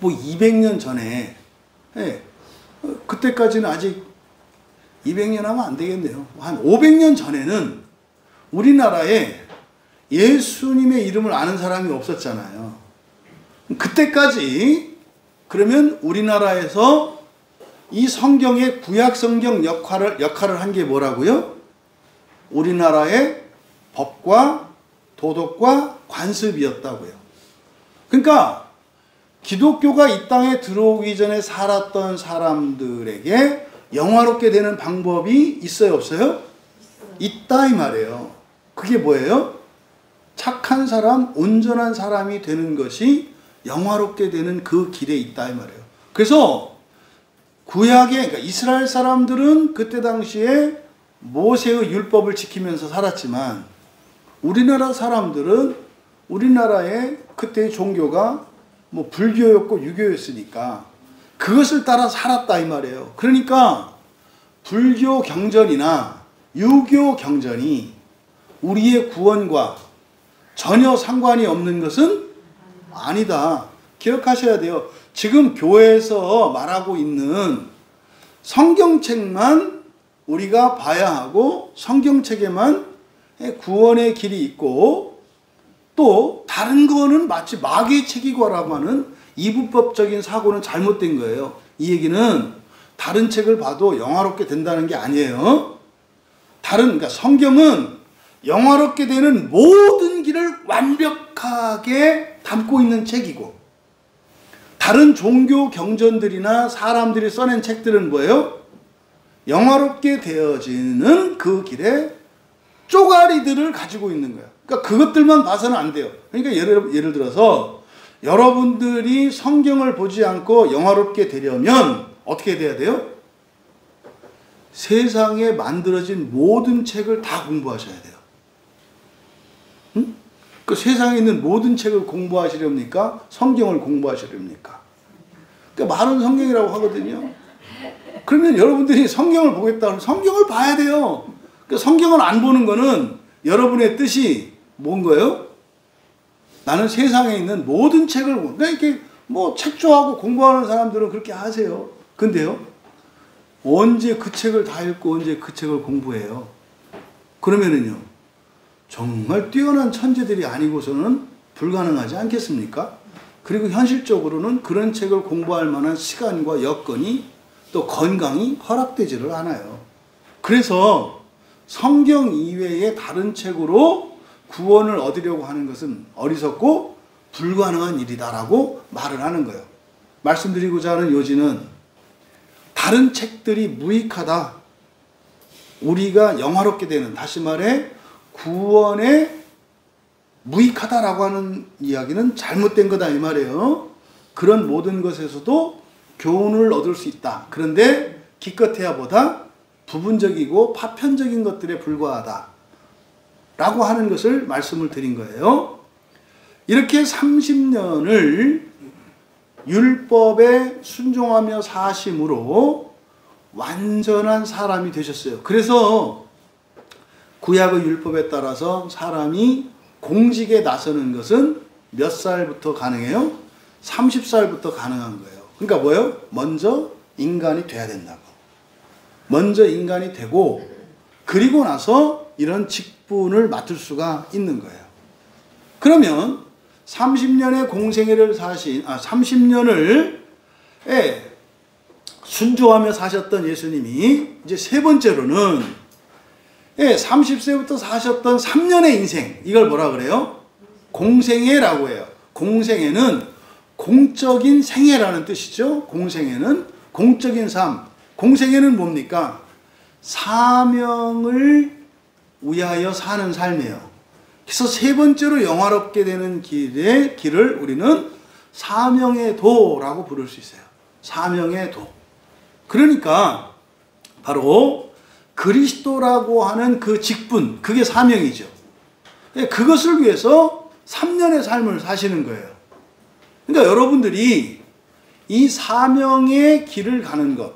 뭐 200년 전에, 그때까지는 아직 200년 하면 안 되겠네요. 한 500년 전에는 우리나라에 예수님의 이름을 아는 사람이 없었잖아요. 그때까지 그러면 우리나라에서 이 성경의 구약 성경 역할을 한 게 뭐라고요? 우리나라의 법과 도덕과 관습이었다고요. 그러니까 기독교가 이 땅에 들어오기 전에 살았던 사람들에게 영화롭게 되는 방법이 있어요, 없어요? 있다 이 말이에요. 그게 뭐예요? 착한 사람, 온전한 사람이 되는 것이 영화롭게 되는 그 길에 있다 이 말이에요. 그래서 구약의, 그러니까 이스라엘 사람들은 그때 당시에 모세의 율법을 지키면서 살았지만 우리나라 사람들은 우리나라의 그때의 종교가 뭐 불교였고 유교였으니까 그것을 따라 살았다 이 말이에요. 그러니까 불교 경전이나 유교 경전이 우리의 구원과 전혀 상관이 없는 것은 아니다. 기억하셔야 돼요. 지금 교회에서 말하고 있는 성경책만 우리가 봐야 하고 성경책에만 구원의 길이 있고 또 다른 거는 마치 마귀의 책이고라고 하는 이분법적인 사고는 잘못된 거예요. 이 얘기는 다른 책을 봐도 영화롭게 된다는 게 아니에요. 그러니까 성경은 영화롭게 되는 모든 길을 완벽하게 담고 있는 책이고 다른 종교 경전들이나 사람들이 써낸 책들은 뭐예요? 영화롭게 되어지는 그 길에 쪼가리들을 가지고 있는 거예요. 그러니까 그것들만 봐서는 안 돼요. 그러니까 예를 들어서 여러분들이 성경을 보지 않고 영화롭게 되려면 어떻게 돼야 돼요? 세상에 만들어진 모든 책을 다 공부하셔야 돼요. 응? 그 세상에 있는 모든 책을 공부하시렵니까? 성경을 공부하시렵니까? 그러니까 말은 성경이라고 하거든요. 그러면 여러분들이 성경을 보겠다 하면 성경을 봐야 돼요. 그러니까 성경을 안 보는 거는 여러분의 뜻이 뭔 거예요? 나는 세상에 있는 모든 책을 그러니까 이렇게 뭐 책 좋아하고 공부하는 사람들은 그렇게 하세요. 근데요, 언제 그 책을 다 읽고 언제 그 책을 공부해요? 그러면은요, 정말 뛰어난 천재들이 아니고서는 불가능하지 않겠습니까? 그리고 현실적으로는 그런 책을 공부할 만한 시간과 여건이 또 건강이 허락되지를 않아요. 그래서 성경 이외의 다른 책으로 구원을 얻으려고 하는 것은 어리석고 불가능한 일이다라고 말을 하는 거예요. 말씀드리고자 하는 요지는 다른 책들이 무익하다. 우리가 영화롭게 되는, 다시 말해 구원의 무익하다라고 하는 이야기는 잘못된 거다 이 말이에요. 그런 모든 것에서도 교훈을 얻을 수 있다. 그런데 기껏해야 보다 부분적이고 파편적인 것들에 불과하다 라고 하는 것을 말씀을 드린 거예요. 이렇게 30년을 율법에 순종하며 사심으로 완전한 사람이 되셨어요. 그래서 구약의 율법에 따라서 사람이 공직에 나서는 것은 몇 살부터 가능해요? 30살부터 가능한 거예요. 그러니까 뭐예요? 먼저 인간이 돼야 된다고. 먼저 인간이 되고 그리고 나서 이런 직분을 맡을 수가 있는 거예요. 그러면 30년의 공생애를 30년을 순종하며 사셨던 예수님이 이제 세 번째로는 30세부터 사셨던 3년의 인생, 이걸 뭐라 그래요? 공생애라고 해요. 공생애는 공적인 생애라는 뜻이죠. 공생애는 공적인 삶. 공생애는 뭡니까? 사명을 위하여 사는 삶이에요. 그래서 세 번째로 영화롭게 되는 길을 우리는 사명의 도라고 부를 수 있어요. 사명의 도. 그러니까 바로 그리스도라고 하는 그 직분, 그게 사명이죠. 그것을 위해서 3년의 삶을 사시는 거예요. 그러니까 여러분들이 이 사명의 길을 가는 것,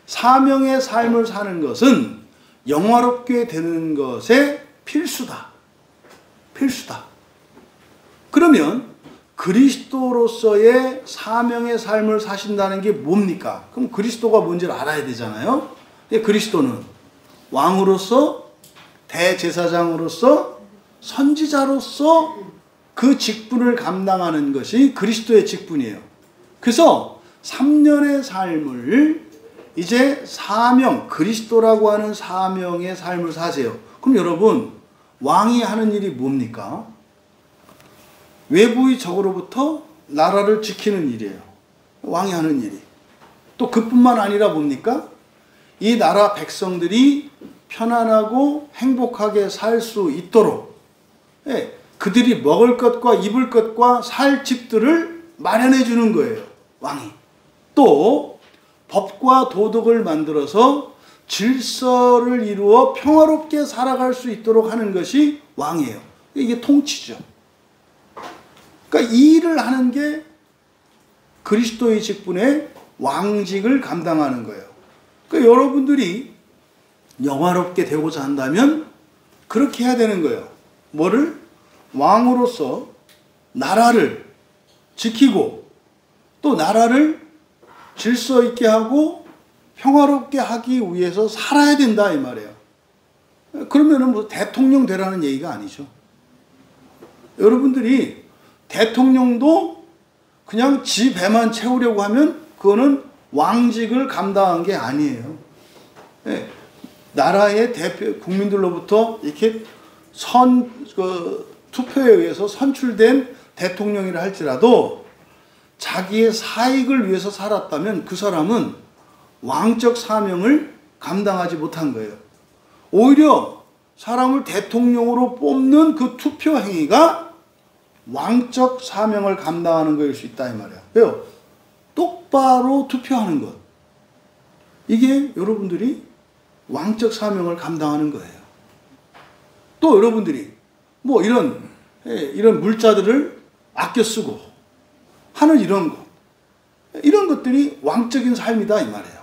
사명의 삶을 사는 것은 영화롭게 되는 것의 필수다. 필수다. 그러면 그리스도로서의 사명의 삶을 사신다는 게 뭡니까? 그럼 그리스도가 뭔지를 알아야 되잖아요. 그리스도는 왕으로서, 대제사장으로서, 선지자로서 그 직분을 감당하는 것이 그리스도의 직분이에요. 그래서 3년의 삶을 이제 사명, 그리스도라고 하는 사명의 삶을 사세요. 그럼 여러분, 왕이 하는 일이 뭡니까? 외부의 적으로부터 나라를 지키는 일이에요. 왕이 하는 일이. 또 그뿐만 아니라 뭡니까? 이 나라 백성들이 편안하고 행복하게 살 수 있도록 그들이 먹을 것과 입을 것과 살 집들을 마련해 주는 거예요. 왕이. 또 법과 도덕을 만들어서 질서를 이루어 평화롭게 살아갈 수 있도록 하는 것이 왕이에요. 이게 통치죠. 그러니까 이 일을 하는 게 그리스도의 직분의 왕직을 감당하는 거예요. 그러니까 여러분들이 영화롭게 되고자 한다면 그렇게 해야 되는 거예요. 뭐를? 왕으로서 나라를 지키고 또 나라를 질서 있게 하고 평화롭게 하기 위해서 살아야 된다 이 말이에요. 그러면은 뭐 대통령 되라는 얘기가 아니죠. 여러분들이 대통령도 그냥 지 배만 채우려고 하면 그거는 왕직을 감당한 게 아니에요. 나라의 대표 국민들로부터 이렇게 투표에 의해서 선출된 대통령이라 할지라도 자기의 사익을 위해서 살았다면 그 사람은 왕적 사명을 감당하지 못한 거예요. 오히려 사람을 대통령으로 뽑는 그 투표 행위가 왕적 사명을 감당하는 것일 수 있다 이 말이에요. 왜요? 똑바로 투표하는 것. 이게 여러분들이 왕적 사명을 감당하는 거예요. 또 여러분들이 뭐 이런 물자들을 아껴 쓰고 하는 이런 것. 이런 것들이 왕적인 삶이다 이 말이에요.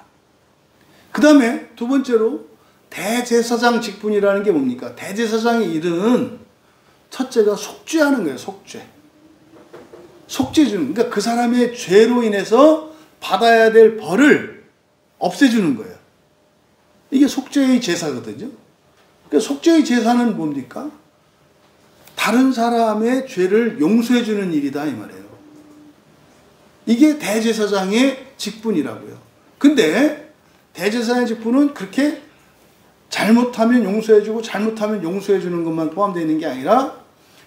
그 다음에 두 번째로 대제사장 직분이라는 게 뭡니까? 대제사장의 일은 첫째가 속죄하는 거예요. 속죄주는. 그러니까 그 사람의 죄로 인해서 받아야 될 벌을 없애주는 거예요. 이게 속죄의 제사거든요. 그러니까 속죄의 제사는 뭡니까? 다른 사람의 죄를 용서해주는 일이다 이 말이에요. 이게 대제사장의 직분이라고요. 근데 대제사장의 직분은 그렇게 잘못하면 용서해주고 잘못하면 용서해주는 것만 포함되어 있는 게 아니라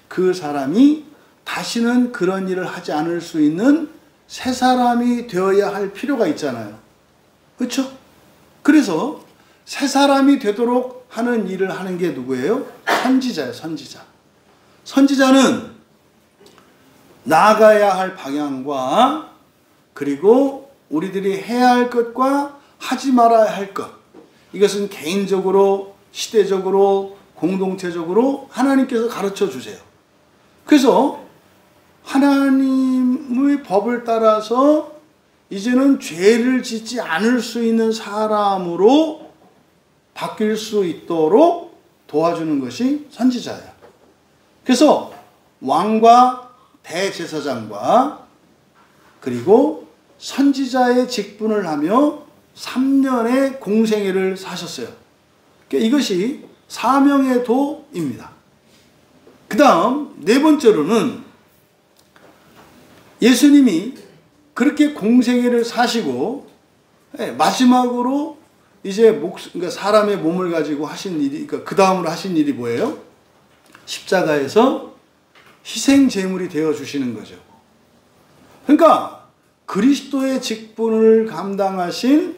그 사람이 다시는 그런 일을 하지 않을 수 있는 새 사람이 되어야 할 필요가 있잖아요. 그렇죠? 그래서 새 사람이 되도록 하는 일을 하는 게 누구예요? 선지자예요. 선지자. 선지자는 나아가야 할 방향과 그리고 우리들이 해야 할 것과 하지 말아야 할 것, 이것은 개인적으로, 시대적으로, 공동체적으로 하나님께서 가르쳐 주세요. 그래서 하나님의 법을 따라서 이제는 죄를 짓지 않을 수 있는 사람으로 바뀔 수 있도록 도와주는 것이 선지자예요. 그래서 왕과 대제사장과 그리고 선지자의 직분을 하며 3년의 공생애를 사셨어요. 그러니까 이것이 사명의 도입니다. 그 다음 네 번째로는 예수님이 그렇게 공생애를 사시고 마지막으로 이제 그러니까 사람의 몸을 가지고 하신 일이, 그러니까 그 다음으로 하신 일이 뭐예요? 십자가에서 희생 제물이 되어 주시는 거죠. 그러니까 그리스도의 직분을 감당하신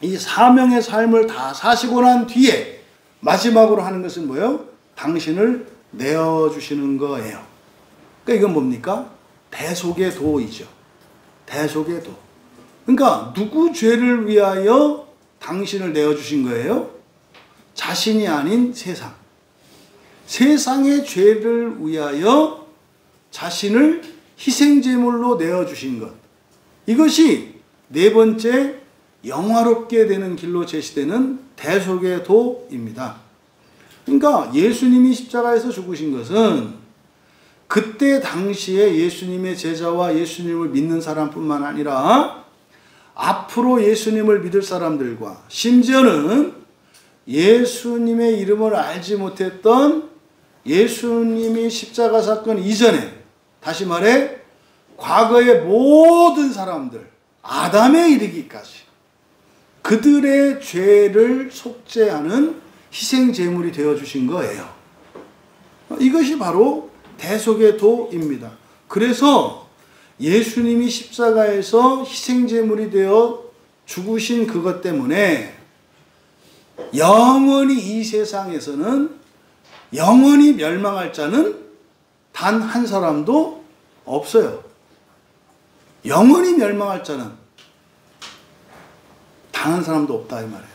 이 사명의 삶을 다 사시고 난 뒤에 마지막으로 하는 것은 뭐예요? 당신을 내어주시는 거예요. 그러니까 이건 뭡니까? 대속의 도이죠. 대속의 도. 그러니까 누구 죄를 위하여 당신을 내어주신 거예요? 자신이 아닌 세상. 세상의 죄를 위하여 자신을 희생제물로 내어주신 것. 이것이 네 번째 영화롭게 되는 길로 제시되는 대속의 도입니다. 그러니까 예수님이 십자가에서 죽으신 것은 그때 당시에 예수님의 제자와 예수님을 믿는 사람뿐만 아니라 앞으로 예수님을 믿을 사람들과 심지어는 예수님의 이름을 알지 못했던 예수님이 십자가 사건 이전에, 다시 말해 과거의 모든 사람들, 아담에 이르기까지 그들의 죄를 속죄하는 희생제물이 되어주신 거예요. 이것이 바로 대속의 도입니다. 그래서 예수님이 십자가에서 희생제물이 되어 죽으신 그것 때문에 영원히 이 세상에서는 영원히 멸망할 자는 단 한 사람도 없어요. 영원히 멸망할 자는 단 한 사람도 없다 이 말이에요.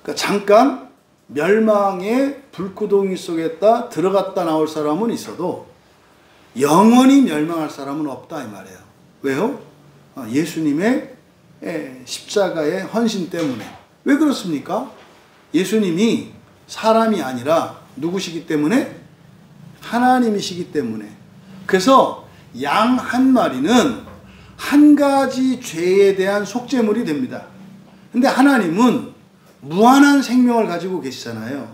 그러니까 잠깐 멸망의 불구덩이 속에다 들어갔다 나올 사람은 있어도 영원히 멸망할 사람은 없다 이 말이에요. 왜요? 예수님의 십자가의 헌신 때문에. 왜 그렇습니까? 예수님이 사람이 아니라 누구시기 때문에? 하나님이시기 때문에. 그래서 양 한 마리는 한 가지 죄에 대한 속죄물이 됩니다. 근데 하나님은 무한한 생명을 가지고 계시잖아요.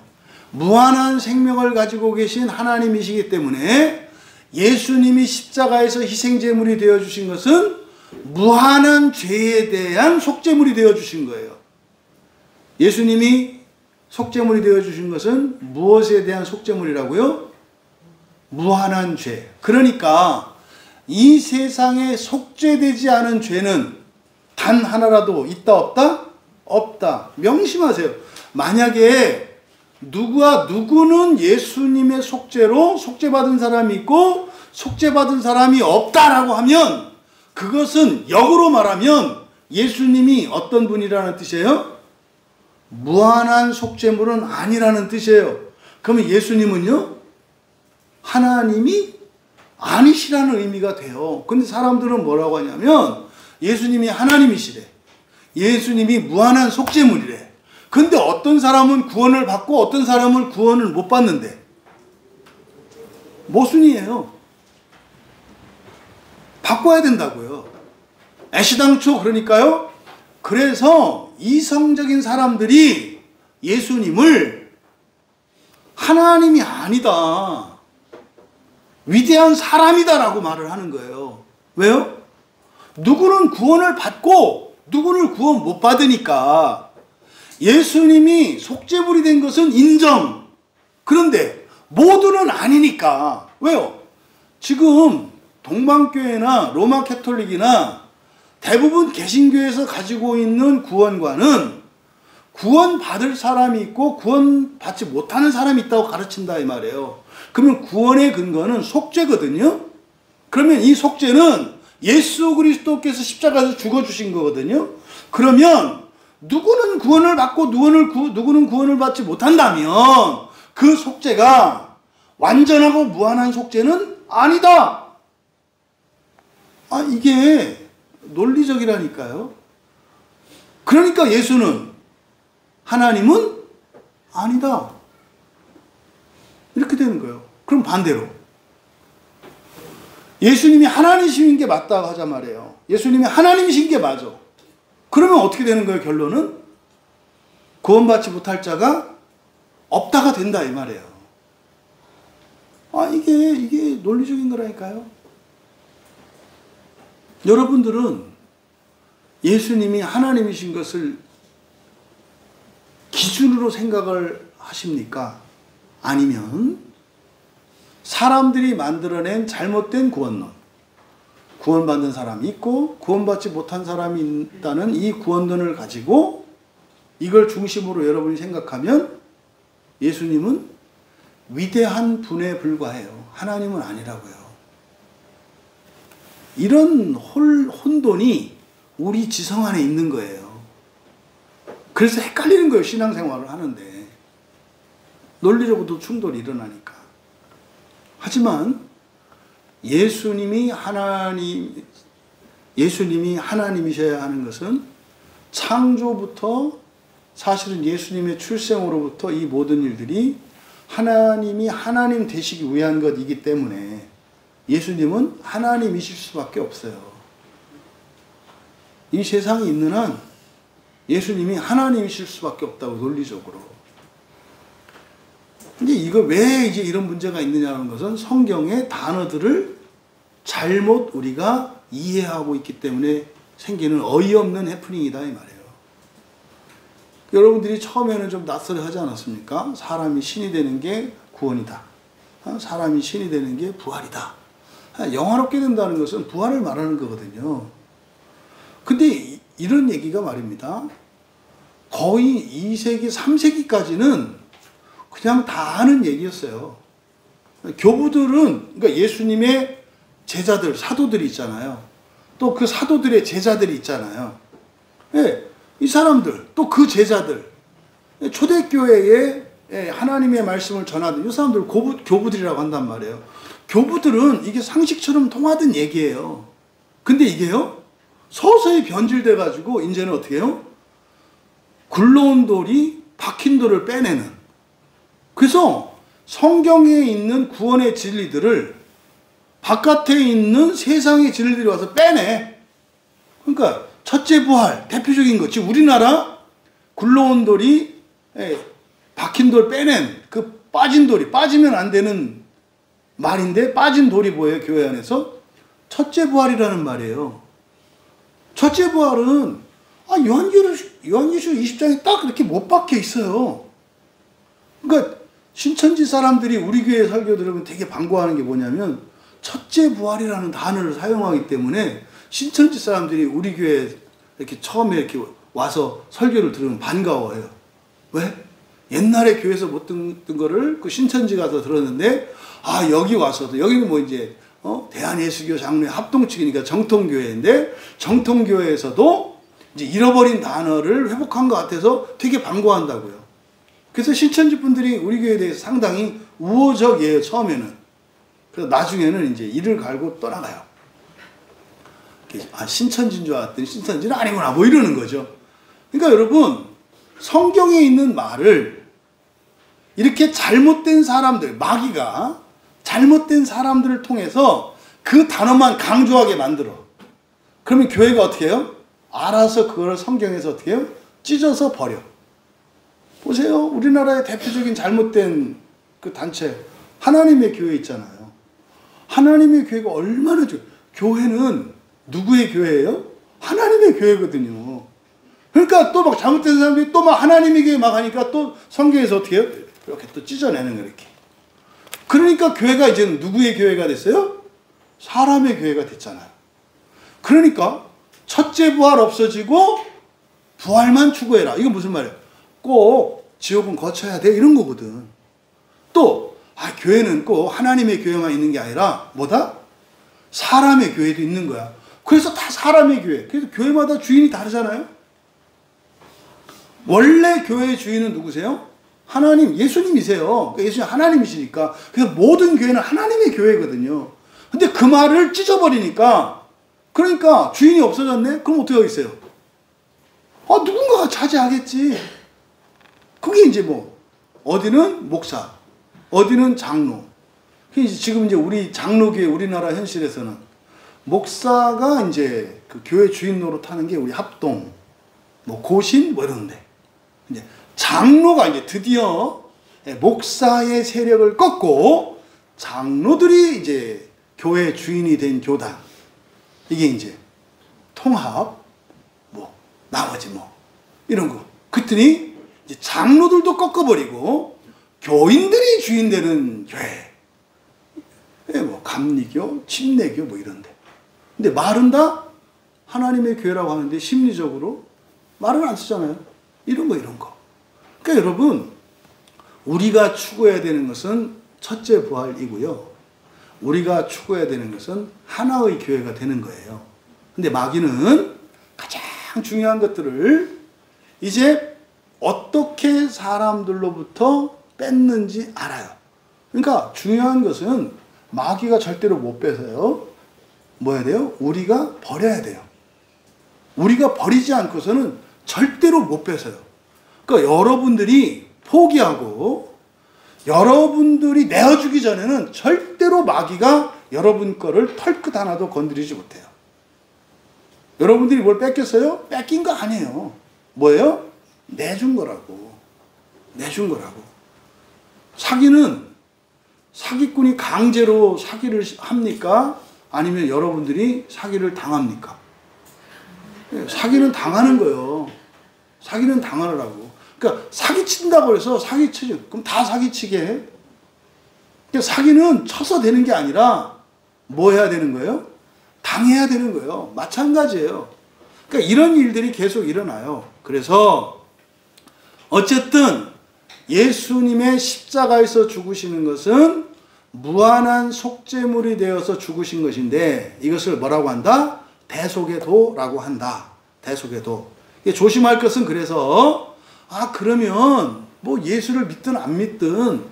무한한 생명을 가지고 계신 하나님이시기 때문에 예수님이 십자가에서 희생제물이 되어주신 것은 무한한 죄에 대한 속죄물이 되어주신 거예요. 예수님이 속죄물이 되어주신 것은 무엇에 대한 속죄물이라고요? 무한한 죄. 그러니까 이 세상에 속죄되지 않은 죄는 단 하나라도 있다 없다? 없다. 명심하세요. 만약에 누구는 예수님의 속죄로 속죄받은 사람이 있고 속죄받은 사람이 없다라고 하면 그것은 역으로 말하면 예수님이 어떤 분이라는 뜻이에요? 무한한 속죄물은 아니라는 뜻이에요. 그러면 예수님은요? 하나님이 아니시라는 의미가 돼요. 근데 사람들은 뭐라고 하냐면 예수님이 하나님이시래. 예수님이 무한한 속죄물이래. 근데 어떤 사람은 구원을 받고 어떤 사람은 구원을 못 받는데 모순이에요. 바꿔야 된다고요. 애시당초 그러니까요. 그래서 이성적인 사람들이 예수님을 하나님이 아니다, 위대한 사람이다라고 말을 하는 거예요. 왜요? 누구는 구원을 받고 누구는 구원 못 받으니까 예수님이 속죄물이 된 것은 인정. 그런데 모두는 아니니까. 왜요? 지금 동방교회나 로마 캐톨릭이나 대부분 개신교에서 가지고 있는 구원관은 구원받을 사람이 있고 구원받지 못하는 사람이 있다고 가르친다 이 말이에요. 그러면 구원의 근거는 속죄거든요. 그러면 이 속죄는 예수 그리스도께서 십자가에서 죽어주신 거거든요. 그러면 누구는 구원을 받고 누구는 구원을 받지 못한다면 그 속죄가 완전하고 무한한 속죄는 아니다. 이게 논리적이라니까요. 그러니까 예수는, 하나님은 아니다. 이렇게 되는 거예요. 그럼 반대로 예수님이 하나님이신 게 맞다고 하자 말이에요. 예수님이 하나님이신 게 맞아. 그러면 어떻게 되는 거예요? 결론은 구원받지 못할 자가 없다가 된다 이 말이에요. 이게 논리적인 거라니까요. 여러분들은 예수님이 하나님이신 것을 기준으로 생각을 하십니까? 아니면 사람들이 만들어낸 잘못된 구원론, 구원받는 사람이 있고 구원받지 못한 사람이 있다는 이 구원론을 가지고 이걸 중심으로 여러분이 생각하면 예수님은 위대한 분에 불과해요. 하나님은 아니라고요. 이런 혼돈이 우리 지성 안에 있는 거예요. 그래서 헷갈리는 거예요. 신앙생활을 하는데. 논리적으로도 충돌이 일어나니까. 하지만 예수님이 하나님이셔야 하는 것은 창조부터, 사실은 예수님의 출생으로부터 이 모든 일들이 하나님이 하나님 되시기 위한 것이기 때문에 예수님은 하나님이실 수밖에 없어요. 이 세상에 있는 한 예수님이 하나님이실 수밖에 없다고, 논리적으로. 근데 이거 왜 이제 이런 문제가 있느냐는 것은 성경의 단어들을 잘못 우리가 이해하고 있기 때문에 생기는 어이없는 해프닝이다 이 말이에요. 여러분들이 처음에는 좀 낯설어 하지 않았습니까? 사람이 신이 되는 게 구원이다. 사람이 신이 되는 게 부활이다. 영화롭게 된다는 것은 부활을 말하는 거거든요. 근데 이런 얘기가 말입니다. 거의 2세기, 3세기까지는 그냥 다 아는 얘기였어요. 교부들은, 그러니까 예수님의 제자들, 사도들이 있잖아요. 또 그 사도들의 제자들이 있잖아요. 이 사람들, 또 그 제자들, 초대교회에 하나님의 말씀을 전하던 이 사람들 교부들이라고 한단 말이에요. 교부들은 이게 상식처럼 통하던 얘기예요. 근데 이게요, 서서히 변질돼가지고 이제는 어떻게 해요? 굴러온 돌이 박힌 돌을 빼내는. 그래서 성경에 있는 구원의 진리들을 바깥에 있는 세상의 진리들이 와서 빼내. 그러니까 첫째 부활, 대표적인 것. 지금 우리나라 굴러온 돌이 박힌 돌 빼낸 그 빠진 돌이, 빠지면 안 되는 말인데 빠진 돌이 뭐예요? 교회 안에서? 첫째 부활이라는 말이에요. 첫째 부활은 요한계시록 20장에 딱 이렇게 못 박혀 있어요. 그러니까 신천지 사람들이 우리 교회 설교 들으면 되게 반가워하는 게 뭐냐면 첫째 부활이라는 단어를 사용하기 때문에 신천지 사람들이 우리 교회에 이렇게 처음에 이렇게 와서 설교를 들으면 반가워해요. 왜? 옛날에 교회에서 못 듣던 거를 그 신천지 가서 들었는데, 여기 와서도, 여기는 뭐 이제 대한예수교 장로회 합동측이니까 정통교회인데, 정통교회에서도 이제 잃어버린 단어를 회복한 것 같아서 되게 반가워한다고요. 그래서 신천지 분들이 우리 교회에 대해서 상당히 우호적이에요, 처음에는. 그래서 나중에는 이제 이를 갈고 떠나가요. 신천지인 줄 알았더니 신천지는 아니구나, 뭐 이러는 거죠. 그러니까 여러분, 성경에 있는 말을 이렇게 잘못된 사람들, 마귀가 잘못된 사람들을 통해서 그 단어만 강조하게 만들어. 그러면 교회가 어떻게 해요? 알아서 그걸 성경에서 어떻게 해요? 찢어서 버려. 보세요. 우리나라의 대표적인 잘못된 그 단체, 하나님의 교회 있잖아요. 하나님의 교회가 얼마나 교회는 누구의 교회예요? 하나님의 교회거든요. 그러니까 또 막 잘못된 사람들이 또 막 하나님의 교회 막 하니까 또 성경에서 어떻게 해요? 이렇게 또 찢어내는 거 이렇게. 그러니까 교회가 이제는 누구의 교회가 됐어요? 사람의 교회가 됐잖아요. 그러니까 첫째 부활 없어지고 부활만 추구해라. 이건 무슨 말이에요? 꼭 지옥은 거쳐야 돼 이런 거거든. 또 교회는 꼭 하나님의 교회만 있는 게 아니라 뭐다? 사람의 교회도 있는 거야. 그래서 다 사람의 교회. 그래서 교회마다 주인이 다르잖아요. 원래 교회의 주인은 누구세요? 하나님, 예수님이세요. 예수님 하나님이시니까. 그래서 모든 교회는 하나님의 교회거든요. 근데 그 말을 찢어버리니까, 그러니까 주인이 없어졌네? 그럼 어떻게 하겠어요? 누군가가 차지하겠지. 그게 이제 어디는 목사, 어디는 장로. 지금 이제 우리 장로교회 우리나라 현실에서는 목사가 이제 그 교회 주인 노릇하는 게 우리 합동, 고신 이런데, 이제 장로가 이제 드디어 목사의 세력을 꺾고 장로들이 이제 교회 주인이 된 교단. 이게 이제 통합, 나머지 이런 거. 그랬더니 이제 장로들도 꺾어버리고 교인들이 주인 되는 교회. 감리교, 침례교 이런데. 근데 말은 다 하나님의 교회라고 하는데 심리적으로 말을 안 쓰잖아요. 이런 거. 그러니까 여러분, 우리가 추구해야 되는 것은 첫째 부활이고요. 우리가 추구해야 되는 것은 하나의 교회가 되는 거예요. 근데 마귀는 가장 중요한 것들을 이제 어떻게 사람들로부터 뺐는지 알아요. 그러니까 중요한 것은 마귀가 절대로 못 뺏어요. 뭐 해야 돼요? 우리가 버려야 돼요. 우리가 버리지 않고서는 절대로 못 뺏어요. 그러니까 여러분들이 포기하고 여러분들이 내어주기 전에는 절대로 마귀가 여러분 거를 털끝 하나도 건드리지 못해요. 여러분들이 뭘 뺏겼어요? 뺏긴 거 아니에요. 뭐예요? 내준 거라고. 내준 거라고. 사기꾼이 강제로 사기를 합니까? 아니면 여러분들이 사기를 당합니까? 사기는 당하는 거예요. 사기는 당하라고. 그러니까 사기친다고 해서 사기치죠. 그럼 다 사기치게 해? 그러니까 사기는 쳐서 되는 게 아니라 뭐 해야 되는 거예요? 당해야 되는 거예요. 마찬가지예요. 그러니까 이런 일들이 계속 일어나요. 그래서 어쨌든 예수님의 십자가에서 죽으시는 것은 무한한 속죄물이 되어서 죽으신 것인데 이것을 뭐라고 한다? 대속의도라고 한다. 대속의도. 조심할 것은 그래서 그러면 예수를 믿든 안 믿든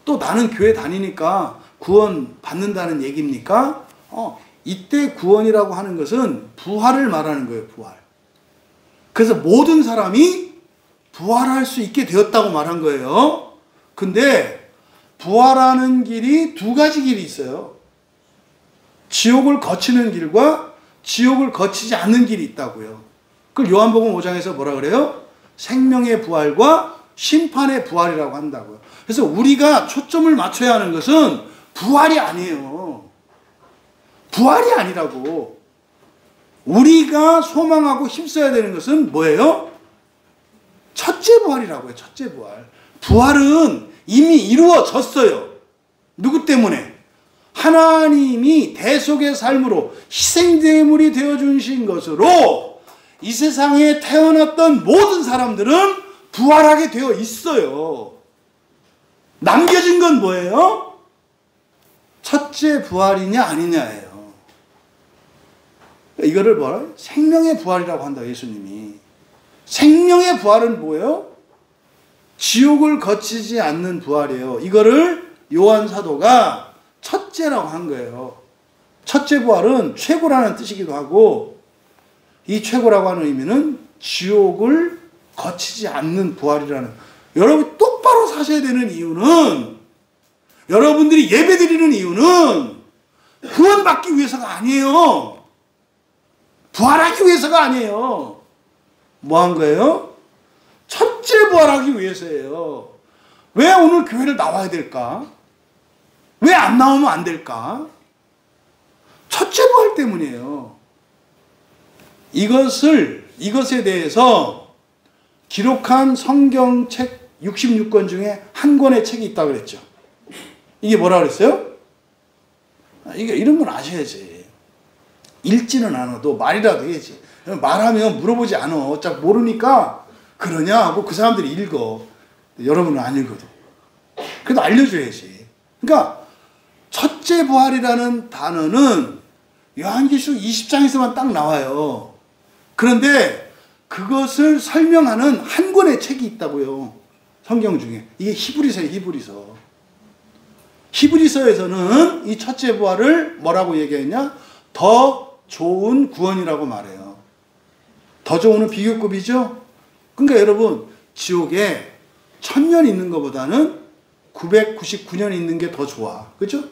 또 나는 교회 다니니까 구원 받는다는 얘기입니까? 이때 구원이라고 하는 것은 부활을 말하는 거예요. 부활. 그래서 모든 사람이 부활할 수 있게 되었다고 말한 거예요. 근데 부활하는 길이 두 가지 길이 있어요. 지옥을 거치는 길과 지옥을 거치지 않는 길이 있다고요. 그걸 요한복음 5장에서 뭐라 그래요? 생명의 부활과 심판의 부활이라고 한다고요. 그래서 우리가 초점을 맞춰야 하는 것은 부활이 아니에요. 부활이 아니라고. 우리가 소망하고 힘써야 되는 것은 뭐예요? 첫째 부활이라고요. 첫째 부활. 부활은 이미 이루어졌어요. 누구 때문에? 하나님이 대속의 삶으로 희생제물이 되어주신 것으로 이 세상에 태어났던 모든 사람들은 부활하게 되어 있어요. 남겨진 건 뭐예요? 첫째 부활이냐 아니냐예요. 이거를 뭐라? 생명의 부활이라고 한다. 예수님이. 생명의 부활은 뭐예요? 지옥을 거치지 않는 부활이에요. 이거를 요한 사도가 첫째라고 한 거예요. 첫째 부활은 최고라는 뜻이기도 하고 이 최고라고 하는 의미는 지옥을 거치지 않는 부활이라는. 여러분 똑바로 사셔야 되는 이유는, 여러분들이 예배드리는 이유는 구원받기 위해서가 아니에요. 부활하기 위해서가 아니에요. 뭐 한 거예요? 첫째 부활하기 위해서예요. 왜 오늘 교회를 나와야 될까? 왜 안 나오면 안 될까? 첫째 부활 때문이에요. 이것에 대해서 기록한 성경책 66권 중에 한 권의 책이 있다고 그랬죠. 이게 뭐라 그랬어요? 이게 이런 건 아셔야지. 읽지는 않아도 말이라도 해야지. 말하면 물어보지 않아. 어차피 모르니까 그러냐 하고 그 사람들이 읽어. 여러분은 안 읽어도. 그래도 알려줘야지. 그러니까 첫째 부활이라는 단어는 요한계시록 20장에서만 딱 나와요. 그런데 그것을 설명하는 한 권의 책이 있다고요. 성경 중에. 이게 히브리서예요. 히브리서. 히브리서에서는 이 첫째 부활을 뭐라고 얘기했냐? 더 좋은 구원이라고 말해요. 더 좋은은 비교급이죠? 그러니까 여러분, 지옥에 1000년 있는 것보다는 999년 있는 게 더 좋아. 그죠?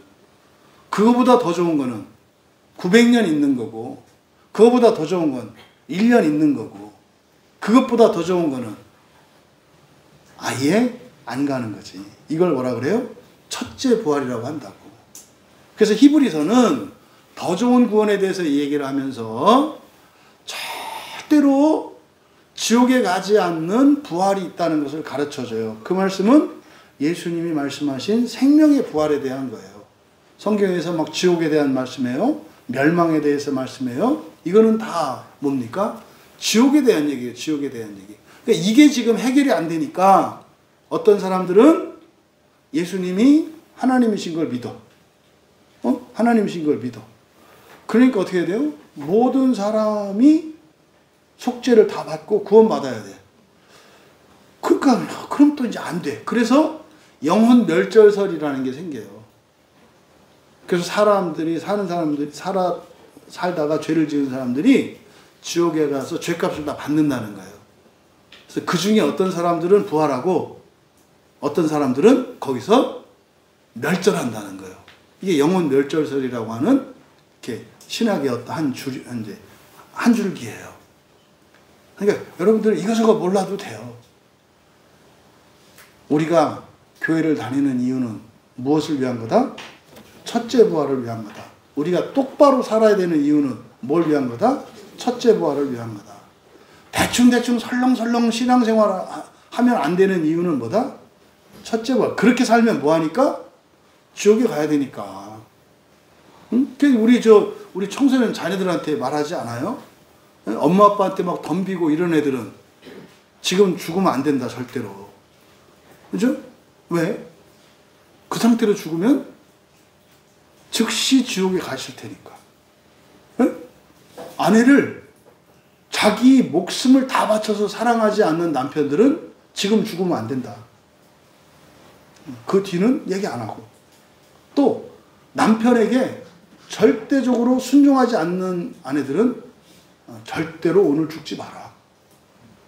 그거보다 더 좋은 거는 900년 있는 거고, 그거보다 더 좋은 건 1년 있는 거고, 그것보다 더 좋은 거는 아예 안 가는 거지. 이걸 뭐라 그래요? 첫째 부활이라고 한다고. 그래서 히브리서는 더 좋은 구원에 대해서 얘기를 하면서 절대로 지옥에 가지 않는 부활이 있다는 것을 가르쳐줘요. 그 말씀은 예수님이 말씀하신 생명의 부활에 대한 거예요. 성경에서 막 지옥에 대한 말씀이에요. 멸망에 대해서 말씀해요. 이거는 다 뭡니까? 지옥에 대한 얘기예요. 지옥에 대한 얘기. 그러니까 이게 지금 해결이 안 되니까 어떤 사람들은 예수님이 하나님이신 걸 믿어. 하나님이신 걸 믿어. 그러니까 어떻게 해야 돼요? 모든 사람이 속죄를 다 받고 구원받아야 돼. 그러니까 그럼 또 이제 안 돼. 그래서 영혼 멸절설이라는 게 생겨요. 그래서 사람들이 살다가 죄를 지은 사람들이 지옥에 가서 죄값을 다 받는다는 거예요. 그래서 그 중에 어떤 사람들은 부활하고 어떤 사람들은 거기서 멸절한다는 거예요. 이게 영혼 멸절설이라고 하는 이렇게 신학의 어떤 한 줄기예요. 그러니까 여러분들 이거저거 몰라도 돼요. 우리가 교회를 다니는 이유는 무엇을 위한 거다? 첫째 부활을 위한 거다. 우리가 똑바로 살아야 되는 이유는 뭘 위한 거다? 첫째 부활을 위한 거다. 대충 설렁설렁 신앙생활 하면 안 되는 이유는 뭐다? 첫째 부활. 그렇게 살면 뭐하니까? 지옥에 가야 되니까. 응? 우리 청소년 자녀들한테 말하지 않아요? 엄마 아빠한테 막 덤비고 이런 애들은 지금 죽으면 안 된다 절대로. 그죠? 왜? 그 상태로 죽으면 즉시 지옥에 가실 테니까. 응? 아내를 자기 목숨을 다 바쳐서 사랑하지 않는 남편들은 지금 죽으면 안 된다. 그 뒤는 얘기 안 하고. 또 남편에게 절대적으로 순종하지 않는 아내들은 절대로 오늘 죽지 마라.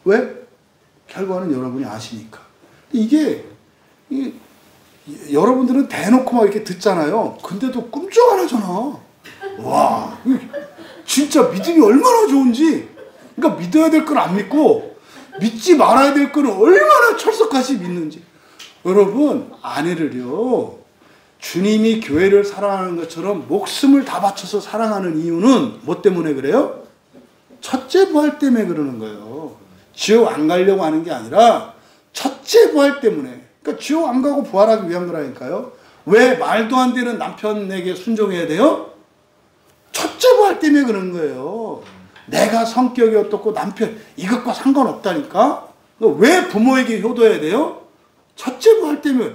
왜? 결과는 여러분이 아시니까. 이게 여러분들은 대놓고 막 이렇게 듣잖아요. 근데도 꿈쩍 안 하잖아. 와, 진짜 믿음이 얼마나 좋은지. 그러니까 믿어야 될 건 안 믿고 믿지 말아야 될 거는 얼마나 철석같이 믿는지. 여러분, 아내를요, 주님이 교회를 사랑하는 것처럼 목숨을 다 바쳐서 사랑하는 이유는 뭐 때문에 그래요? 첫째 부활 때문에 그러는 거예요. 지옥 안 가려고 하는 게 아니라 첫째 부활 때문에. 그러니까 지옥 안 가고 부활하기 위한 거라니까요. 왜 말도 안 되는 남편에게 순종해야 돼요? 첫째 부활 때문에 그러는 거예요. 내가 성격이 어떻고 남편 이것과 상관없다니까. 왜 부모에게 효도해야 돼요? 첫째 부활 때문에.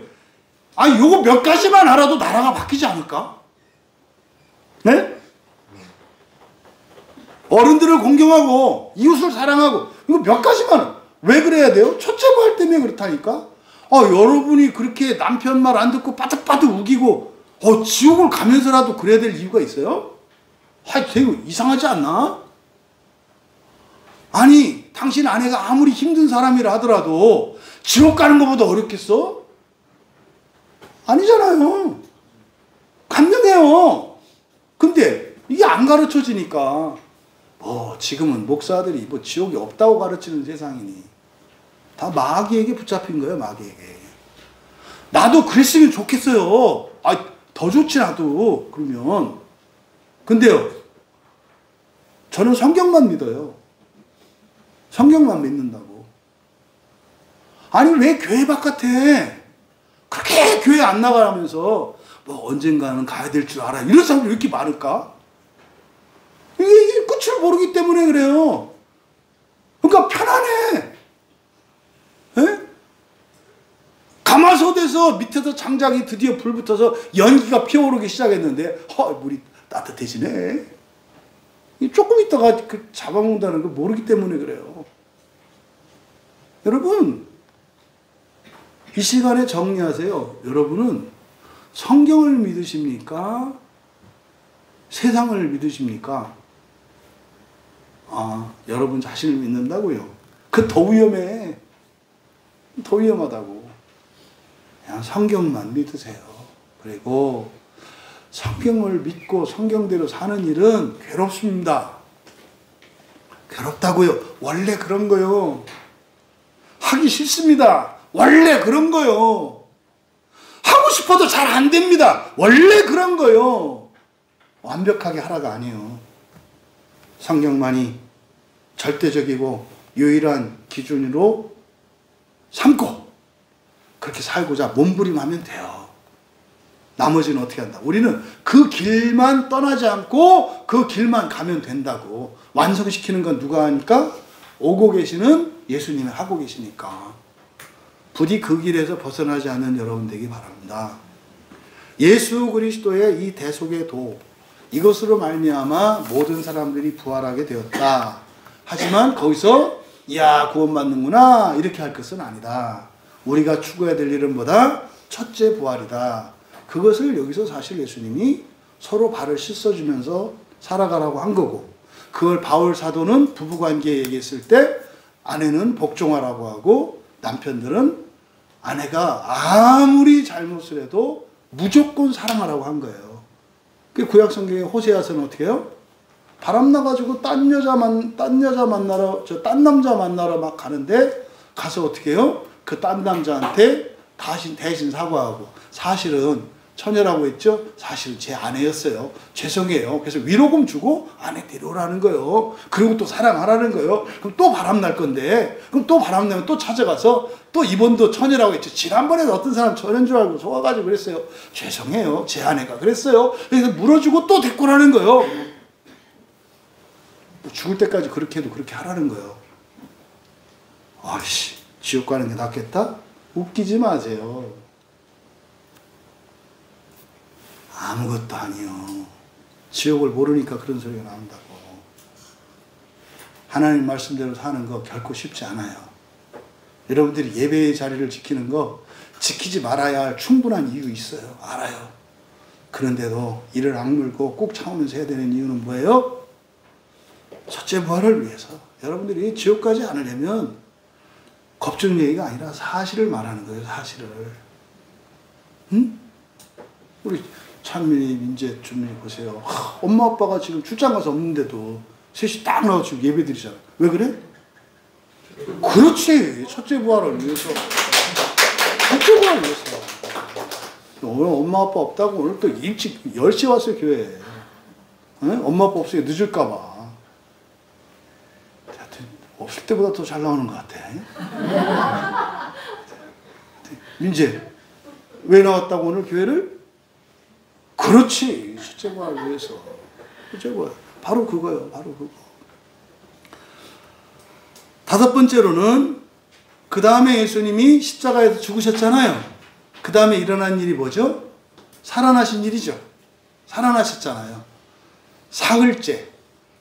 아니 요거 몇 가지만 알아도 나라가 바뀌지 않을까? 네? 어른들을 공경하고 이웃을 사랑하고 이거 몇 가지만. 왜 그래야 돼요? 첫째 부활 때문에 그렇다니까. 여러분이 그렇게 남편 말 안 듣고 빠득빠득 우기고 지옥을 가면서라도 그래야 될 이유가 있어요? 되게 이상하지 않나? 아니 당신 아내가 아무리 힘든 사람이라 하더라도 지옥 가는 것보다 어렵겠어? 아니잖아요. 간명해요. 근데 이게 안 가르쳐지니까 지금은 목사들이 지옥이 없다고 가르치는 세상이니 다 마귀에게 붙잡힌 거예요. 마귀에게. 나도 그랬으면 좋겠어요. 더 좋지 나도. 그러면. 근데요, 저는 성경만 믿어요. 성경만 믿는다고. 아니 왜 교회 바깥에 그렇게 교회 안 나가면서 언젠가는 가야 될 줄 알아. 이런 사람들이 왜 이렇게 많을까? 이게 끝을 모르기 때문에 그래요. 그러니까 편안해. 가마솥에서 밑에서 장작이 드디어 불 붙어서 연기가 피어오르기 시작했는데 물이 따뜻해지네. 조금 있다가 그 잡아먹는다는 걸 모르기 때문에 그래요. 여러분, 이 시간에 정리하세요. 여러분은 성경을 믿으십니까? 세상을 믿으십니까? 여러분 자신을 믿는다고요? 그 더 위험해. 더 위험하다고. 그냥 성경만 믿으세요. 그리고 성경을 믿고 성경대로 사는 일은 괴롭습니다. 괴롭다고요. 원래 그런 거요. 하기 싫습니다. 원래 그런 거요. 하고 싶어도 잘 안 됩니다. 원래 그런 거요. 완벽하게 하라가 아니에요. 성경만이 절대적이고 유일한 기준으로 삼고 그렇게 살고자 몸부림하면 돼요. 나머지는 어떻게 한다? 우리는 그 길만 떠나지 않고 그 길만 가면 된다고. 완성시키는 건 누가 하니까? 오고 계시는 예수님이 하고 계시니까. 부디 그 길에서 벗어나지 않는 여러분 되기 바랍니다. 예수 그리스도의 이 대속의 도, 이것으로 말미암아 모든 사람들이 부활하게 되었다. 하지만 거기서 구원받는구나 이렇게 할 것은 아니다. 우리가 추구해야 될 일은 뭐다? 첫째 부활이다. 그것을 여기서 사실 예수님이 서로 발을 씻어주면서 살아가라고 한 거고, 그걸 바울 사도는 부부관계 얘기했을 때 아내는 복종하라고 하고 남편들은 아내가 아무리 잘못을 해도 무조건 사랑하라고 한 거예요. 그 구약 성경의 호세아서는 어떻게 해요? 바람 나가지고 딴 남자 만나러 막 가는데 가서 어떻게 해요? 그 딴 남자한테 대신 사과하고, 사실은 처녀라고 했죠? 사실은 제 아내였어요. 죄송해요. 그래서 위로금 주고 아내 데려오라는 거예요. 그리고 또 사랑하라는 거예요. 그럼 또 바람 날 건데, 그럼 또 바람 나면 또 찾아가서 또 이번도 처녀라고 했죠. 지난번에도 어떤 사람 처녀인 줄 알고 속아가지고 그랬어요. 죄송해요. 제 아내가 그랬어요. 그래서 물어주고 또 데리고 오라는 거예요. 죽을 때까지 그렇게 해도 그렇게 하라는 거예요. 아이씨, 지옥 가는 게 낫겠다? 웃기지 마세요. 아무것도 아니요. 지옥을 모르니까 그런 소리가 나온다고. 하나님 말씀대로 사는 거 결코 쉽지 않아요. 여러분들이 예배의 자리를 지키는 거 지키지 말아야 할 충분한 이유 있어요. 알아요. 그런데도 이를 악물고 꼭 참으면서 해야 되는 이유는 뭐예요? 첫째 부활을 위해서. 여러분들이 지옥 가지 않으려면 겁주는 얘기가 아니라 사실을 말하는 거예요. 사실을. 응? 우리 찬민이, 민재, 준민이 보세요. 엄마 아빠가 지금 출장 가서 없는데도 셋이 딱 나와서 지금 예배 드리잖아. 왜 그래? 그렇지. 첫째 부활을 위해서. 첫째 부활을 위해서. 오늘 엄마 아빠 없다고 오늘 또 일찍 10시에 왔어요, 교회에. 엄마 아빠 없으니까 늦을까봐. 없을 때보다 더 잘 나오는 것 같아. 민재, 왜 나왔다고 오늘 교회를? 그렇지. 첫째 부활을 위해서. 첫째 부활. 바로 그거예요. 바로 그거. 다섯 번째로는 그 다음에 예수님이 십자가에서 죽으셨잖아요. 그 다음에 일어난 일이 뭐죠? 살아나신 일이죠. 살아나셨잖아요. 사흘째.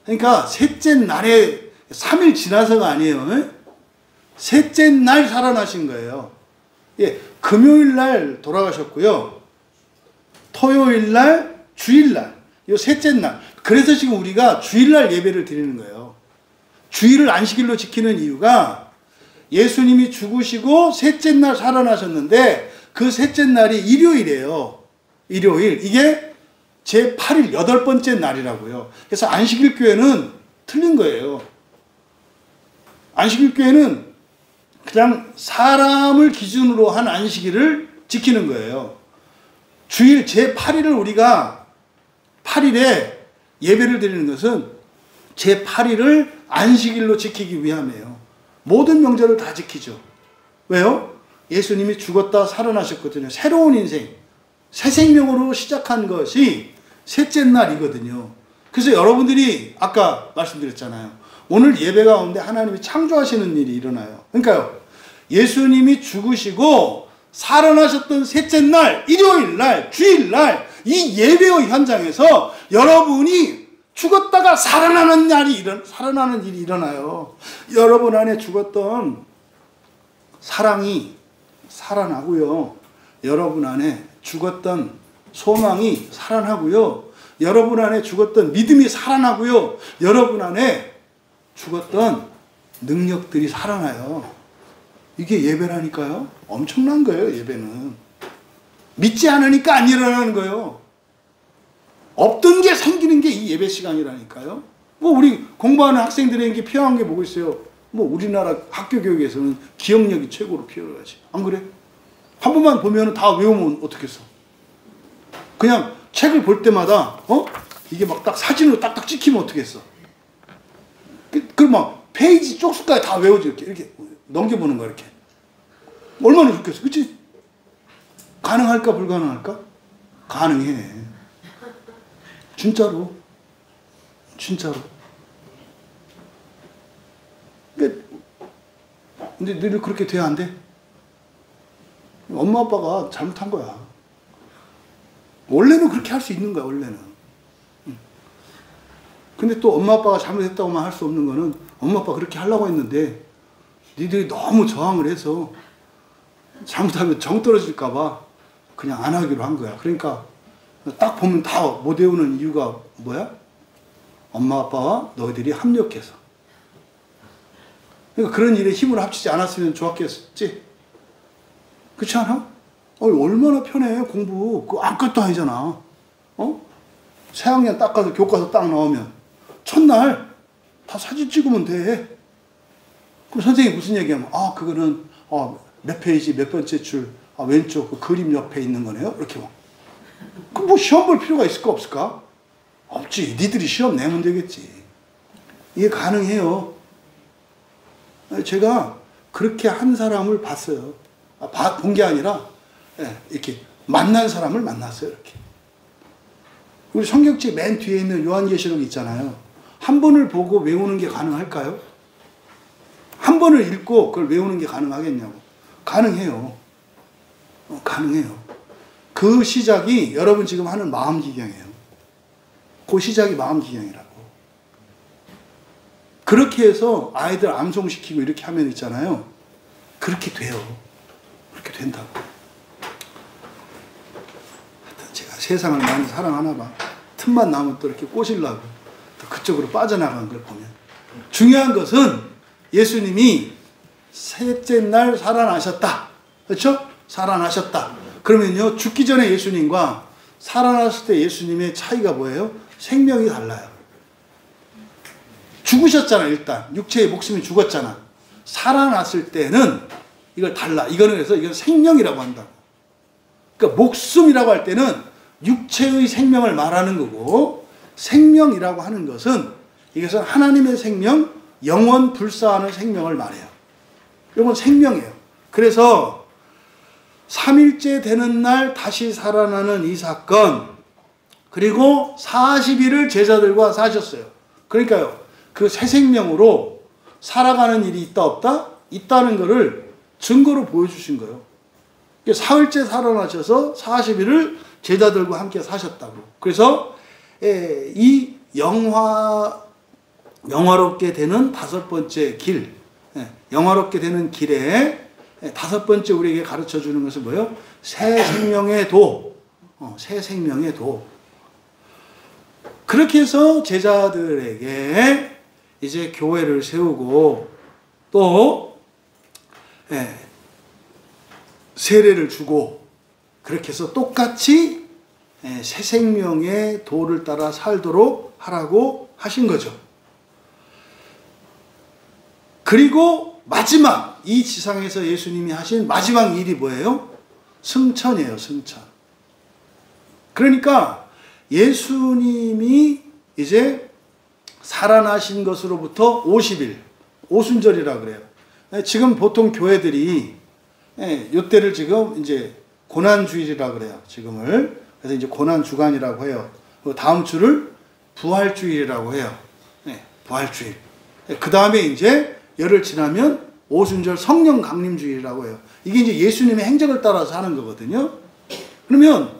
그러니까 셋째 날에 3일 지나서가 아니에요. 셋째 날 살아나신 거예요. 금요일 날 돌아가셨고요. 토요일 날, 주일 날, 이 셋째 날. 그래서 지금 우리가 주일 날 예배를 드리는 거예요. 주일을 안식일로 지키는 이유가 예수님이 죽으시고 셋째 날 살아나셨는데 그 셋째 날이 일요일이에요. 일요일. 이게 제 8일 8번째 날이라고요. 그래서 안식일 교회는 틀린 거예요. 안식일 교회는 그냥 사람을 기준으로 한 안식일을 지키는 거예요. 주일 제8일을 우리가 8일에 예배를 드리는 것은 제8일을 안식일로 지키기 위함이에요. 모든 명절을 다 지키죠. 왜요? 예수님이 죽었다 살아나셨거든요. 새로운 인생, 새 생명으로 시작한 것이 셋째 날이거든요. 그래서 여러분들이 아까 말씀드렸잖아요. 오늘 예배 가운데 하나님이 창조하시는 일이 일어나요. 그러니까요, 예수님이 죽으시고 살아나셨던 셋째 날, 일요일 날, 주일 날, 이 예배의 현장에서 여러분이 죽었다가 살아나는 일이 일어나요. 여러분 안에 죽었던 사랑이 살아나고요. 여러분 안에 죽었던 소망이 살아나고요. 여러분 안에 죽었던 믿음이 살아나고요. 여러분 안에 죽었던 능력들이 살아나요. 이게 예배라니까요. 엄청난 거예요, 예배는. 믿지 않으니까 안 일어나는 거예요. 없던 게 생기는 게 이 예배 시간이라니까요. 뭐 우리 공부하는 학생들에게 필요한 게 뭐가 있어요? 뭐 우리나라 학교 교육에서는 기억력이 최고로 필요하지. 안 그래? 한 번만 보면 다 외우면 어떻겠어? 그냥 책을 볼 때마다 이게 막 딱 사진으로 딱딱 찍히면 어떻겠어? 막 페이지 쪽수까지 다 외우지. 이렇게 넘겨보는 거야, 이렇게. 얼마나 좋겠어, 그치? 가능할까, 불가능할까? 가능해. 진짜로. 근데 늘 그렇게 돼야 안 돼? 엄마 아빠가 잘못한 거야. 원래는 그렇게 할 수 있는 거야, 원래는. 근데 또 엄마 아빠가 잘못했다고만 할 수 없는 거는 엄마 아빠 그렇게 하려고 했는데 니들이 너무 저항을 해서 잘못하면 정 떨어질까 봐 그냥 안 하기로 한 거야. 그러니까 딱 보면 다 못 외우는 이유가 뭐야? 엄마 아빠와 너희들이 합력해서. 그러니까 그런 일에 힘을 합치지 않았으면 좋았겠지? 그렇지 않아? 얼마나 편해, 공부. 그거 아무것도 아니잖아. 새학년 딱 가서 교과서 딱 나오면 첫날 다 사진 찍으면 돼. 그럼 선생님이 무슨 얘기하면 그거는 몇 페이지 몇 번째 줄 왼쪽 그 그림 옆에 있는 거네요. 이렇게 막. 그럼 뭐 시험 볼 필요가 있을까 없을까? 없지. 니들이 시험 내면 되겠지. 이게 가능해요. 제가 그렇게 한 사람을 봤어요. 본 게 아니라 이렇게 만난 사람을 만났어요. 이렇게. 우리 성경책 맨 뒤에 있는 요한계시록 있잖아요. 한 번을 보고 외우는 게 가능할까요? 한 번을 읽고 그걸 외우는 게 가능하겠냐고. 가능해요. 가능해요. 그 시작이 여러분 지금 하는 마음기경이에요. 그 시작이 마음기경이라고. 그렇게 해서 아이들 암송시키고 이렇게 하면 있잖아요. 그렇게 돼요. 그렇게 된다고. 하여튼 제가 세상을 많이 사랑하나 봐. 틈만 나면 또 이렇게 꼬시려고 또 그쪽으로 빠져나간 걸 보면. 중요한 것은 예수님이 셋째 날 살아나셨다. 그렇죠? 살아나셨다. 그러면요, 죽기 전에 예수님과 살아났을 때 예수님의 차이가 뭐예요? 생명이 달라요. 죽으셨잖아, 일단. 육체의 목숨이 죽었잖아. 살아났을 때는 이걸 달라. 그래서 이건 생명이라고 한다고. 그러니까 목숨이라고 할 때는 육체의 생명을 말하는 거고, 생명이라고 하는 것은 이것은 하나님의 생명, 영원 불사하는 생명을 말해요. 이건 생명이에요. 그래서 3일째 되는 날 다시 살아나는 이 사건, 그리고 40일을 제자들과 사셨어요. 그러니까요, 그 새 생명으로 살아가는 일이 있다 없다? 있다는 것을 증거로 보여주신 거예요. 사흘째 살아나셔서 40일을 제자들과 함께 사셨다고. 그래서 이 영화롭게 되는 다섯 번째 길, 영화롭게 되는 길에 다섯 번째 우리에게 가르쳐 주는 것은 뭐예요? 새 생명의 도. 새 생명의 도. 그렇게 해서 제자들에게 이제 교회를 세우고 또 세례를 주고 그렇게 해서 똑같이 새 생명의 도를 따라 살도록 하라고 하신 거죠. 그리고 마지막 이 지상에서 예수님이 하신 마지막 일이 뭐예요? 승천이에요. 승천. 그러니까 예수님이 이제 살아나신 것으로부터 50일, 오순절이라 그래요. 지금 보통 교회들이 요때를 지금 이제 고난주일이라 그래요. 지금을. 그래서 이제 고난주간이라고 해요. 다음 주를 부활주일이라고 해요. 부활주일. 그 다음에 이제 열흘 지나면 오순절 성령 강림주일이라고 해요. 이게 이제 예수님의 행적을 따라서 하는 거거든요. 그러면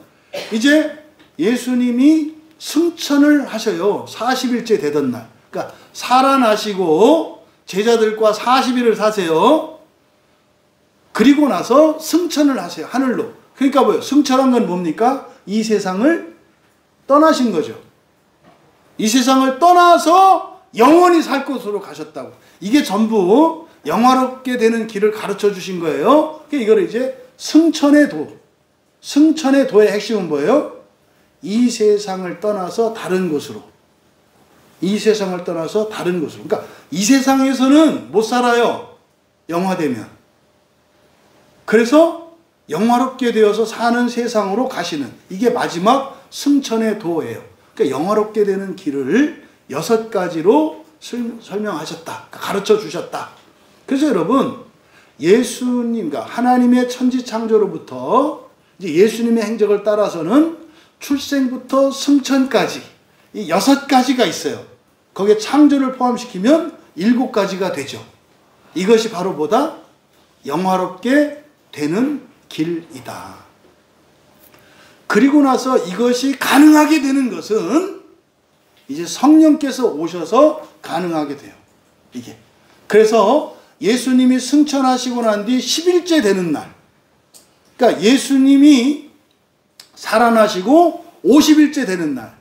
이제 예수님이 승천을 하셔요. 40일째 되던 날. 그러니까 살아나시고 제자들과 40일을 사세요. 그리고 나서 승천을 하세요. 하늘로. 그러니까 뭐예요? 승천한 건 뭡니까? 이 세상을 떠나신 거죠. 이 세상을 떠나서 영원히 살 곳으로 가셨다고. 이게 전부 영화롭게 되는 길을 가르쳐 주신 거예요. 이걸 이제 승천의 도. 승천의 도의 핵심은 뭐예요? 이 세상을 떠나서 다른 곳으로. 이 세상을 떠나서 다른 곳으로. 그러니까 이 세상에서는 못 살아요. 영화되면. 그래서 영화롭게 되어서 사는 세상으로 가시는, 이게 마지막 승천의 도예요. 그러니까 영화롭게 되는 길을 6가지로 설명하셨다. 가르쳐 주셨다. 그래서 여러분, 예수님, 그러니까 하나님의 천지창조로부터 이제 예수님의 행적을 따라서는 출생부터 승천까지 이 6가지가 있어요. 거기에 창조를 포함시키면 7가지가 되죠. 이것이 바로 뭐다? 영화롭게 되는 길이다. 그리고 나서 이것이 가능하게 되는 것은 이제 성령께서 오셔서 가능하게 돼요. 이게. 그래서 예수님이 승천하시고 난 뒤 10일째 되는 날. 그러니까 예수님이 살아나시고 50일째 되는 날.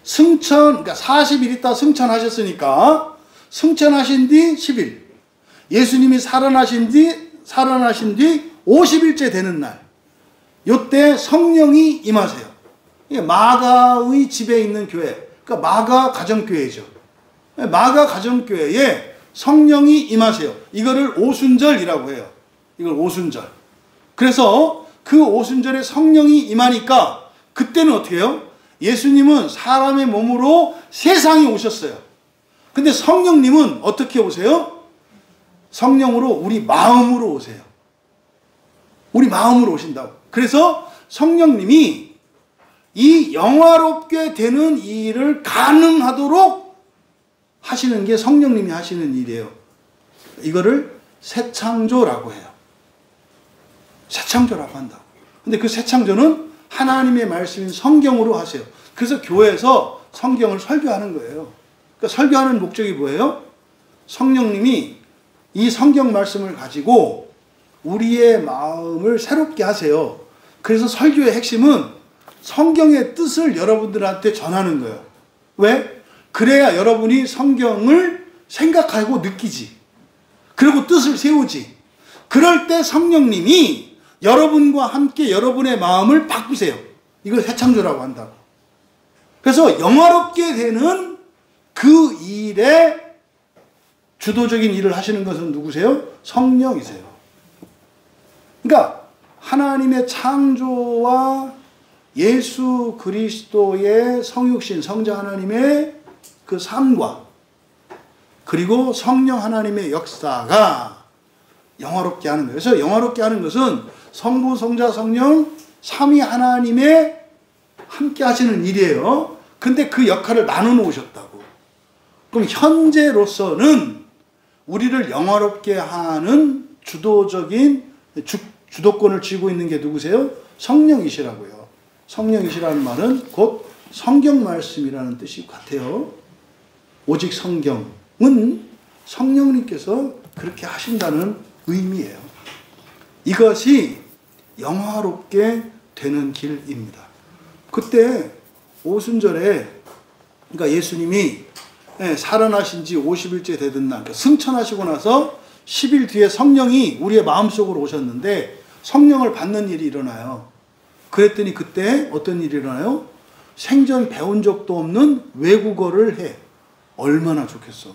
승천, 그러니까 40일 있다 승천하셨으니까 승천하신 뒤 10일. 예수님이 살아나신 뒤 50일째 되는 날. 요때 성령이 임하세요. 마가의 집에 있는 교회. 그러니까 마가 가정교회죠. 마가 가정교회에 성령이 임하세요. 이거를 오순절이라고 해요. 이걸 오순절. 그래서 그 오순절에 성령이 임하니까 그때는 어떻게 해요? 예수님은 사람의 몸으로 세상에 오셨어요. 근데 성령님은 어떻게 오세요? 성령으로 우리 마음으로 오세요. 우리 마음으로 오신다고. 그래서 성령님이 이 영화롭게 되는 일을 가능하도록 하시는 게 성령님이 하시는 일이에요. 이거를 새창조라고 해요. 새창조라고 한다고. 근데 그 새창조는 하나님의 말씀인 성경으로 하세요. 그래서 교회에서 성경을 설교하는 거예요. 그러니까 설교하는 목적이 뭐예요? 성령님이 이 성경 말씀을 가지고 우리의 마음을 새롭게 하세요. 그래서 설교의 핵심은 성경의 뜻을 여러분들한테 전하는 거예요. 왜? 그래야 여러분이 성경을 생각하고 느끼지. 그리고 뜻을 세우지. 그럴 때 성령님이 여러분과 함께 여러분의 마음을 바꾸세요. 이걸 새창조라고 한다고. 그래서 영화롭게 되는 그 일에 주도적인 일을 하시는 것은 누구세요? 성령이세요. 그러니까 하나님의 창조와 예수 그리스도의 성육신, 성자 하나님의 그 삶과 그리고 성령 하나님의 역사가 영화롭게 하는 거예요. 그래서 영화롭게 하는 것은 성부, 성자, 성령 삼위 하나님의 함께 하시는 일이에요. 근데 그 역할을 나눠 놓으셨다고. 그럼 현재로서는 우리를 영화롭게 하는 주도적인 주도권을 쥐고 있는 게 누구세요? 성령이시라고요. 성령이시라는 말은 곧 성경 말씀이라는 뜻이 같아요. 오직 성경은 성령님께서 그렇게 하신다는 의미예요. 이것이 영화롭게 되는 길입니다. 그때 오순절에 그러니까 예수님이 살아나신 지 50일째 되던 날, 그러니까 승천하시고 나서 10일 뒤에 성령이 우리의 마음속으로 오셨는데 성령을 받는 일이 일어나요. 그랬더니 그때 어떤 일이 일어나요? 생전 배운 적도 없는 외국어를 해. 얼마나 좋겠어.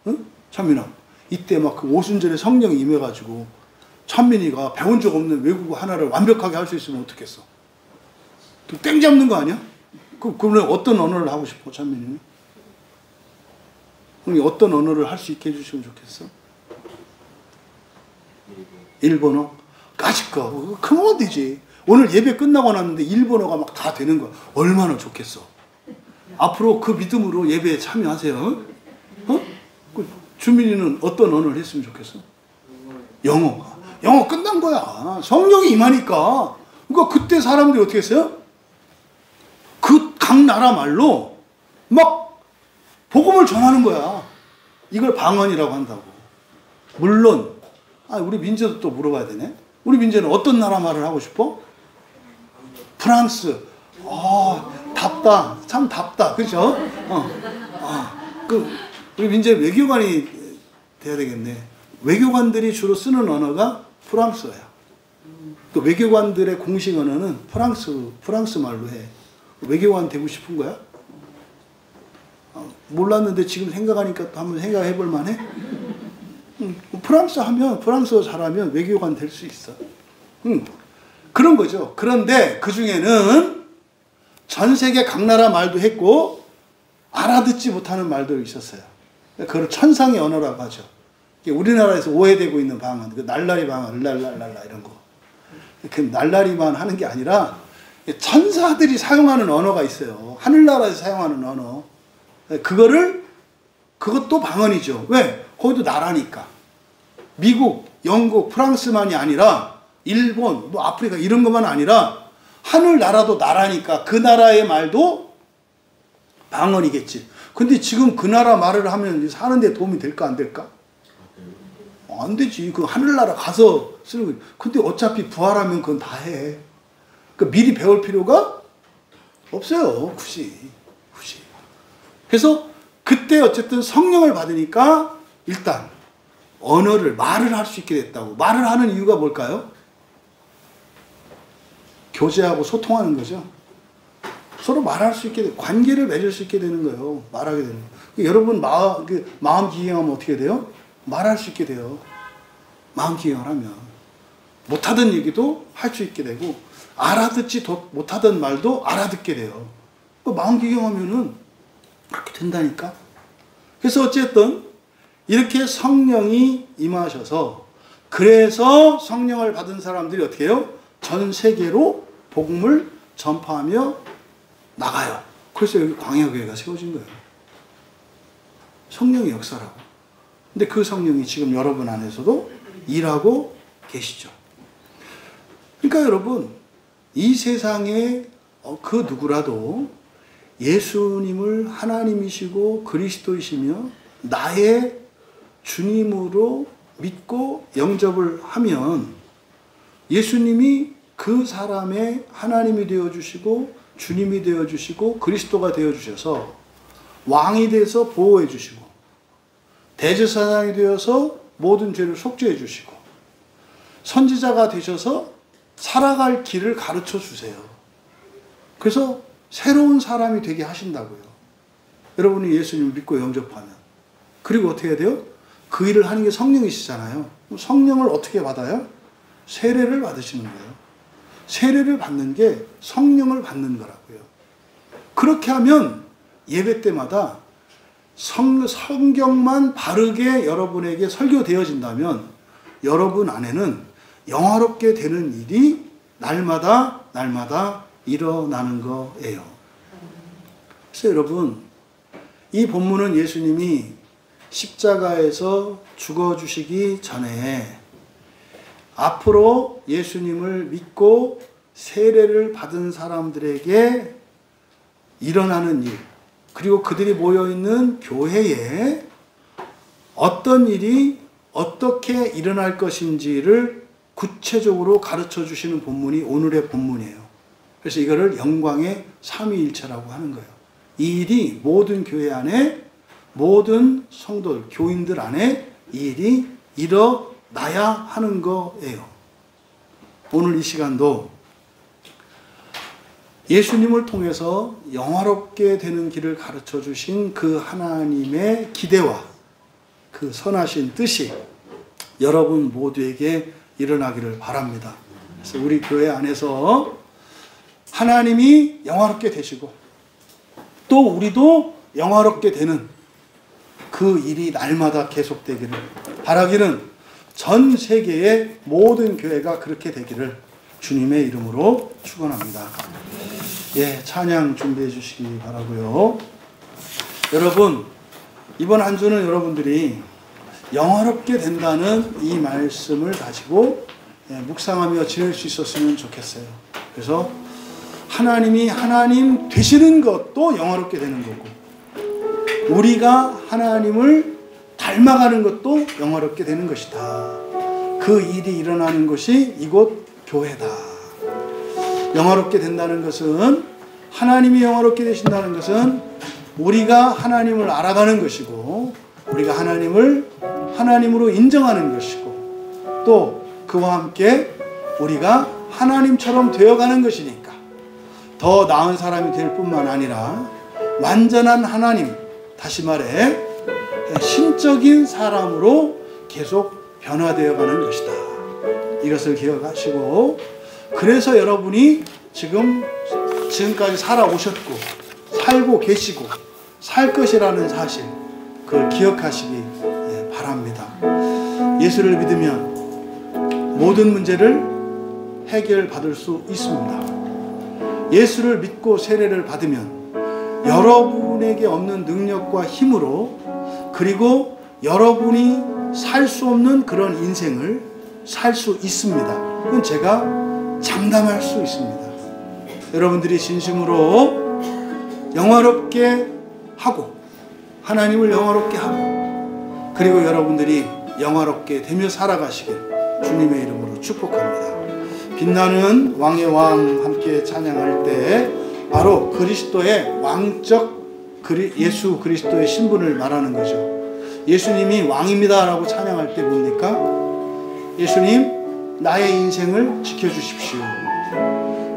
응? 찬민아, 이때 막 그 오순절에 성령이 임해가지고 찬민이가 배운 적 없는 외국어 하나를 완벽하게 할 수 있으면 어떻겠어? 땡 잡는 거 아니야? 그러면 어떤 언어를 하고 싶어, 찬민이는? 그럼 어떤 언어를 할 수 있게 해주시면 좋겠어? 일본어? 까짓거. 그러면 되지. 오늘 예배 끝나고 났는데 일본어가 막 다 되는 거야. 얼마나 좋겠어. 앞으로 그 믿음으로 예배에 참여하세요. 어? 주민이는 어떤 언어를 했으면 좋겠어? 영어 끝난 거야. 성령이 임하니까. 그러니까 그때 사람들이 어떻게 했어요? 그 각 나라 말로 막 복음을 전하는 거야. 이걸 방언이라고 한다고. 물론 우리 민재도 또 물어봐야 되네. 우리 민재는 어떤 나라 말을 하고 싶어? 프랑스. 답다. 참 답다. 그렇죠? 우리 민재 외교관이 돼야 되겠네. 외교관들이 주로 쓰는 언어가 프랑스어야. 그 외교관들의 공식 언어는 프랑스 말로 해. 외교관 되고 싶은 거야? 몰랐는데 지금 생각하니까 또 한번 생각해 볼 만해? 프랑스어 잘하면 외교관 될 수 있어. 그런 거죠. 그런데 그 중에는 전 세계 각 나라 말도 했고 알아듣지 못하는 말도 있었어요. 그걸 천상의 언어라고 하죠. 우리나라에서 오해되고 있는 방언, 그 날라리 방언, 랄랄랄라 이런 거. 그 날라리만 하는 게 아니라 천사들이 사용하는 언어가 있어요. 하늘나라에서 사용하는 언어. 그것도 방언이죠. 왜? 거기도 나라니까. 미국, 영국, 프랑스만이 아니라 일본, 아프리카 이런 것만 아니라 하늘나라도 나라니까 그 나라의 말도 방언이겠지. 근데 지금 그 나라 말을 하면 사는 데 도움이 될까 안 될까? 안 되지. 그 하늘나라 가서 쓰는 거지. 근데 어차피 부활하면 그건 다 해. 그러니까 미리 배울 필요가 없어요. 굳이. 그래서 그때 어쨌든 성령을 받으니까 일단 말을 할 수 있게 됐다고. 말을 하는 이유가 뭘까요? 교제하고 소통하는 거죠. 서로 말할 수 있게, 관계를 맺을 수 있게 되는 거예요. 말하게 되는 거예요. 여러분 마음 기행하면 어떻게 돼요? 말할 수 있게 돼요. 마음 기행을 하면. 못하던 얘기도 할 수 있게 되고 알아듣지 못하던 말도 알아듣게 돼요. 마음 기행하면은 그렇게 된다니까. 그래서 어쨌든 이렇게 성령이 임하셔서 그래서 성령을 받은 사람들이 어떻게 해요? 전 세계로 복음을 전파하며 나가요. 그래서 여기 광야교회가 세워진 거예요. 성령의 역사라고. 근데 그 성령이 지금 여러분 안에서도 일하고 계시죠. 그러니까 여러분, 이 세상에 그 누구라도 예수님을 하나님이시고 그리스도이시며 나의 주님으로 믿고 영접을 하면 예수님이 그 사람의 하나님이 되어주시고 주님이 되어주시고 그리스도가 되어주셔서 왕이 돼서 보호해 주시고 대제사장이 되어서 모든 죄를 속죄해 주시고 선지자가 되셔서 살아갈 길을 가르쳐 주세요. 그래서 새로운 사람이 되게 하신다고요. 여러분이 예수님을 믿고 영접하면. 그리고 어떻게 해야 돼요? 그 일을 하는 게 성령이시잖아요. 성령을 어떻게 받아요? 세례를 받으시는 거예요. 세례를 받는 게 성령을 받는 거라고요. 그렇게 하면 예배 때마다 성경만 바르게 여러분에게 설교되어진다면 여러분 안에는 영화롭게 되는 일이 날마다 일어나는 거예요. 그래서 여러분, 이 본문은 예수님이 십자가에서 죽어주시기 전에 앞으로 예수님을 믿고 세례를 받은 사람들에게 일어나는 일, 그리고 그들이 모여있는 교회에 어떤 일이 어떻게 일어날 것인지를 구체적으로 가르쳐 주시는 본문이 오늘의 본문이에요. 그래서 이거를 영광의 삼위일체라고 하는 거예요. 이 일이 모든 교회 안에, 모든 성도들, 교인들 안에 이 일이 일어나야 하는 거예요. 오늘 이 시간도 예수님을 통해서 영화롭게 되는 길을 가르쳐 주신 그 하나님의 기대와 그 선하신 뜻이 여러분 모두에게 일어나기를 바랍니다. 그래서 우리 교회 안에서 하나님이 영화롭게 되시고 또 우리도 영화롭게 되는 그 일이 날마다 계속되기를 바라기는 전 세계의 모든 교회가 그렇게 되기를 주님의 이름으로 축원합니다. 예, 찬양 준비해 주시기 바라고요. 여러분, 이번 한 주는 여러분들이 영화롭게 된다는 이 말씀을 가지고 묵상하며 지낼 수 있었으면 좋겠어요. 그래서 하나님이 하나님 되시는 것도 영화롭게 되는 거고, 우리가 하나님을 닮아가는 것도 영화롭게 되는 것이다. 그 일이 일어나는 것이 이곳 교회다. 영화롭게 된다는 것은, 하나님이 영화롭게 되신다는 것은 우리가 하나님을 알아가는 것이고, 우리가 하나님을 하나님으로 인정하는 것이고, 또 그와 함께 우리가 하나님처럼 되어가는 것이니까 더 나은 사람이 될 뿐만 아니라 완전한 하나님, 다시 말해 신적인 사람으로 계속 변화되어 가는 것이다. 이것을 기억하시고, 그래서 여러분이 지금까지 살아오셨고 살고 계시고 살 것이라는 사실, 그걸 기억하시기 바랍니다. 예수를 믿으면 모든 문제를 해결받을 수 있습니다. 예수를 믿고 세례를 받으면 여러분에게 없는 능력과 힘으로, 그리고 여러분이 살 수 없는 그런 인생을 살 수 있습니다. 그건 제가 장담할 수 있습니다. 여러분들이 진심으로 영화롭게 하고 하나님을 영화롭게 하고, 그리고 여러분들이 영화롭게 되며 살아가시길 주님의 이름으로 축복합니다. 빛나는 왕의 왕 함께 찬양할 때 바로 그리스도의 왕적 예수 그리스도의 신분을 말하는 거죠. 예수님이 왕입니다 라고 찬양할 때 뭡니까? 예수님, 나의 인생을 지켜주십시오.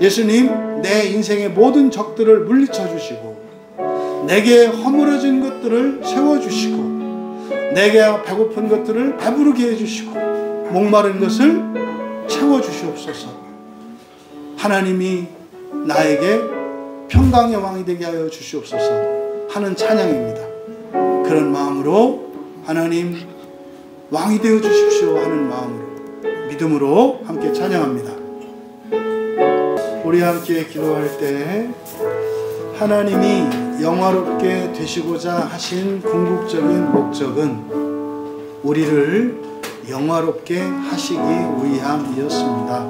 예수님, 내 인생의 모든 적들을 물리쳐 주시고, 내게 허물어진 것들을 세워주시고, 내게 배고픈 것들을 배부르게 해주시고, 목마른 것을 채워주시옵소서. 하나님이 나에게 평강의 왕이 되게 하여 주시옵소서 하는 찬양입니다. 그런 마음으로 하나님 왕이 되어 주십시오 하는 마음으로, 믿음으로 함께 찬양합니다. 우리 함께 기도할 때 하나님이 영화롭게 되시고자 하신 궁극적인 목적은 우리를 영화롭게 하시기 위함이었습니다.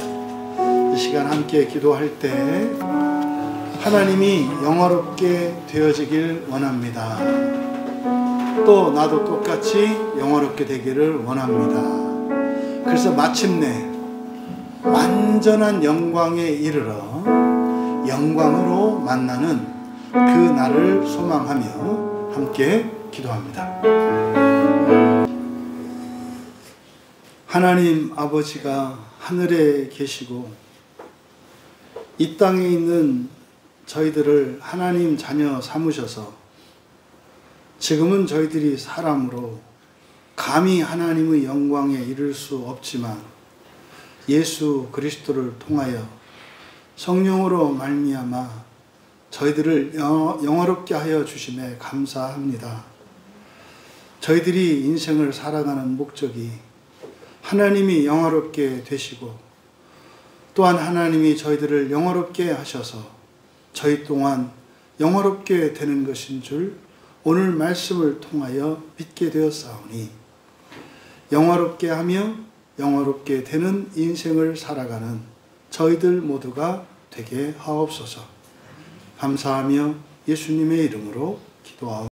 이 시간 함께 기도할 때 하나님이 영화롭게 되어지길 원합니다. 또 나도 똑같이 영화롭게 되기를 원합니다. 그래서 마침내 완전한 영광에 이르러 영광으로 만나는 그 날을 소망하며 함께 기도합니다. 하나님 아버지가 하늘에 계시고 이 땅에 있는 저희들을 하나님 자녀 삼으셔서 지금은 저희들이 사람으로 감히 하나님의 영광에 이를 수 없지만 예수 그리스도를 통하여 성령으로 말미암아 저희들을 영화롭게 하여 주심에 감사합니다. 저희들이 인생을 살아가는 목적이 하나님이 영화롭게 되시고, 또한 하나님이 저희들을 영화롭게 하셔서 저희 또한 영화롭게 되는 것인 줄 오늘 말씀을 통하여 믿게 되었사오니, 영화롭게 하며 영화롭게 되는 인생을 살아가는 저희들 모두가 되게 하옵소서. 감사하며 예수님의 이름으로 기도하옵소서.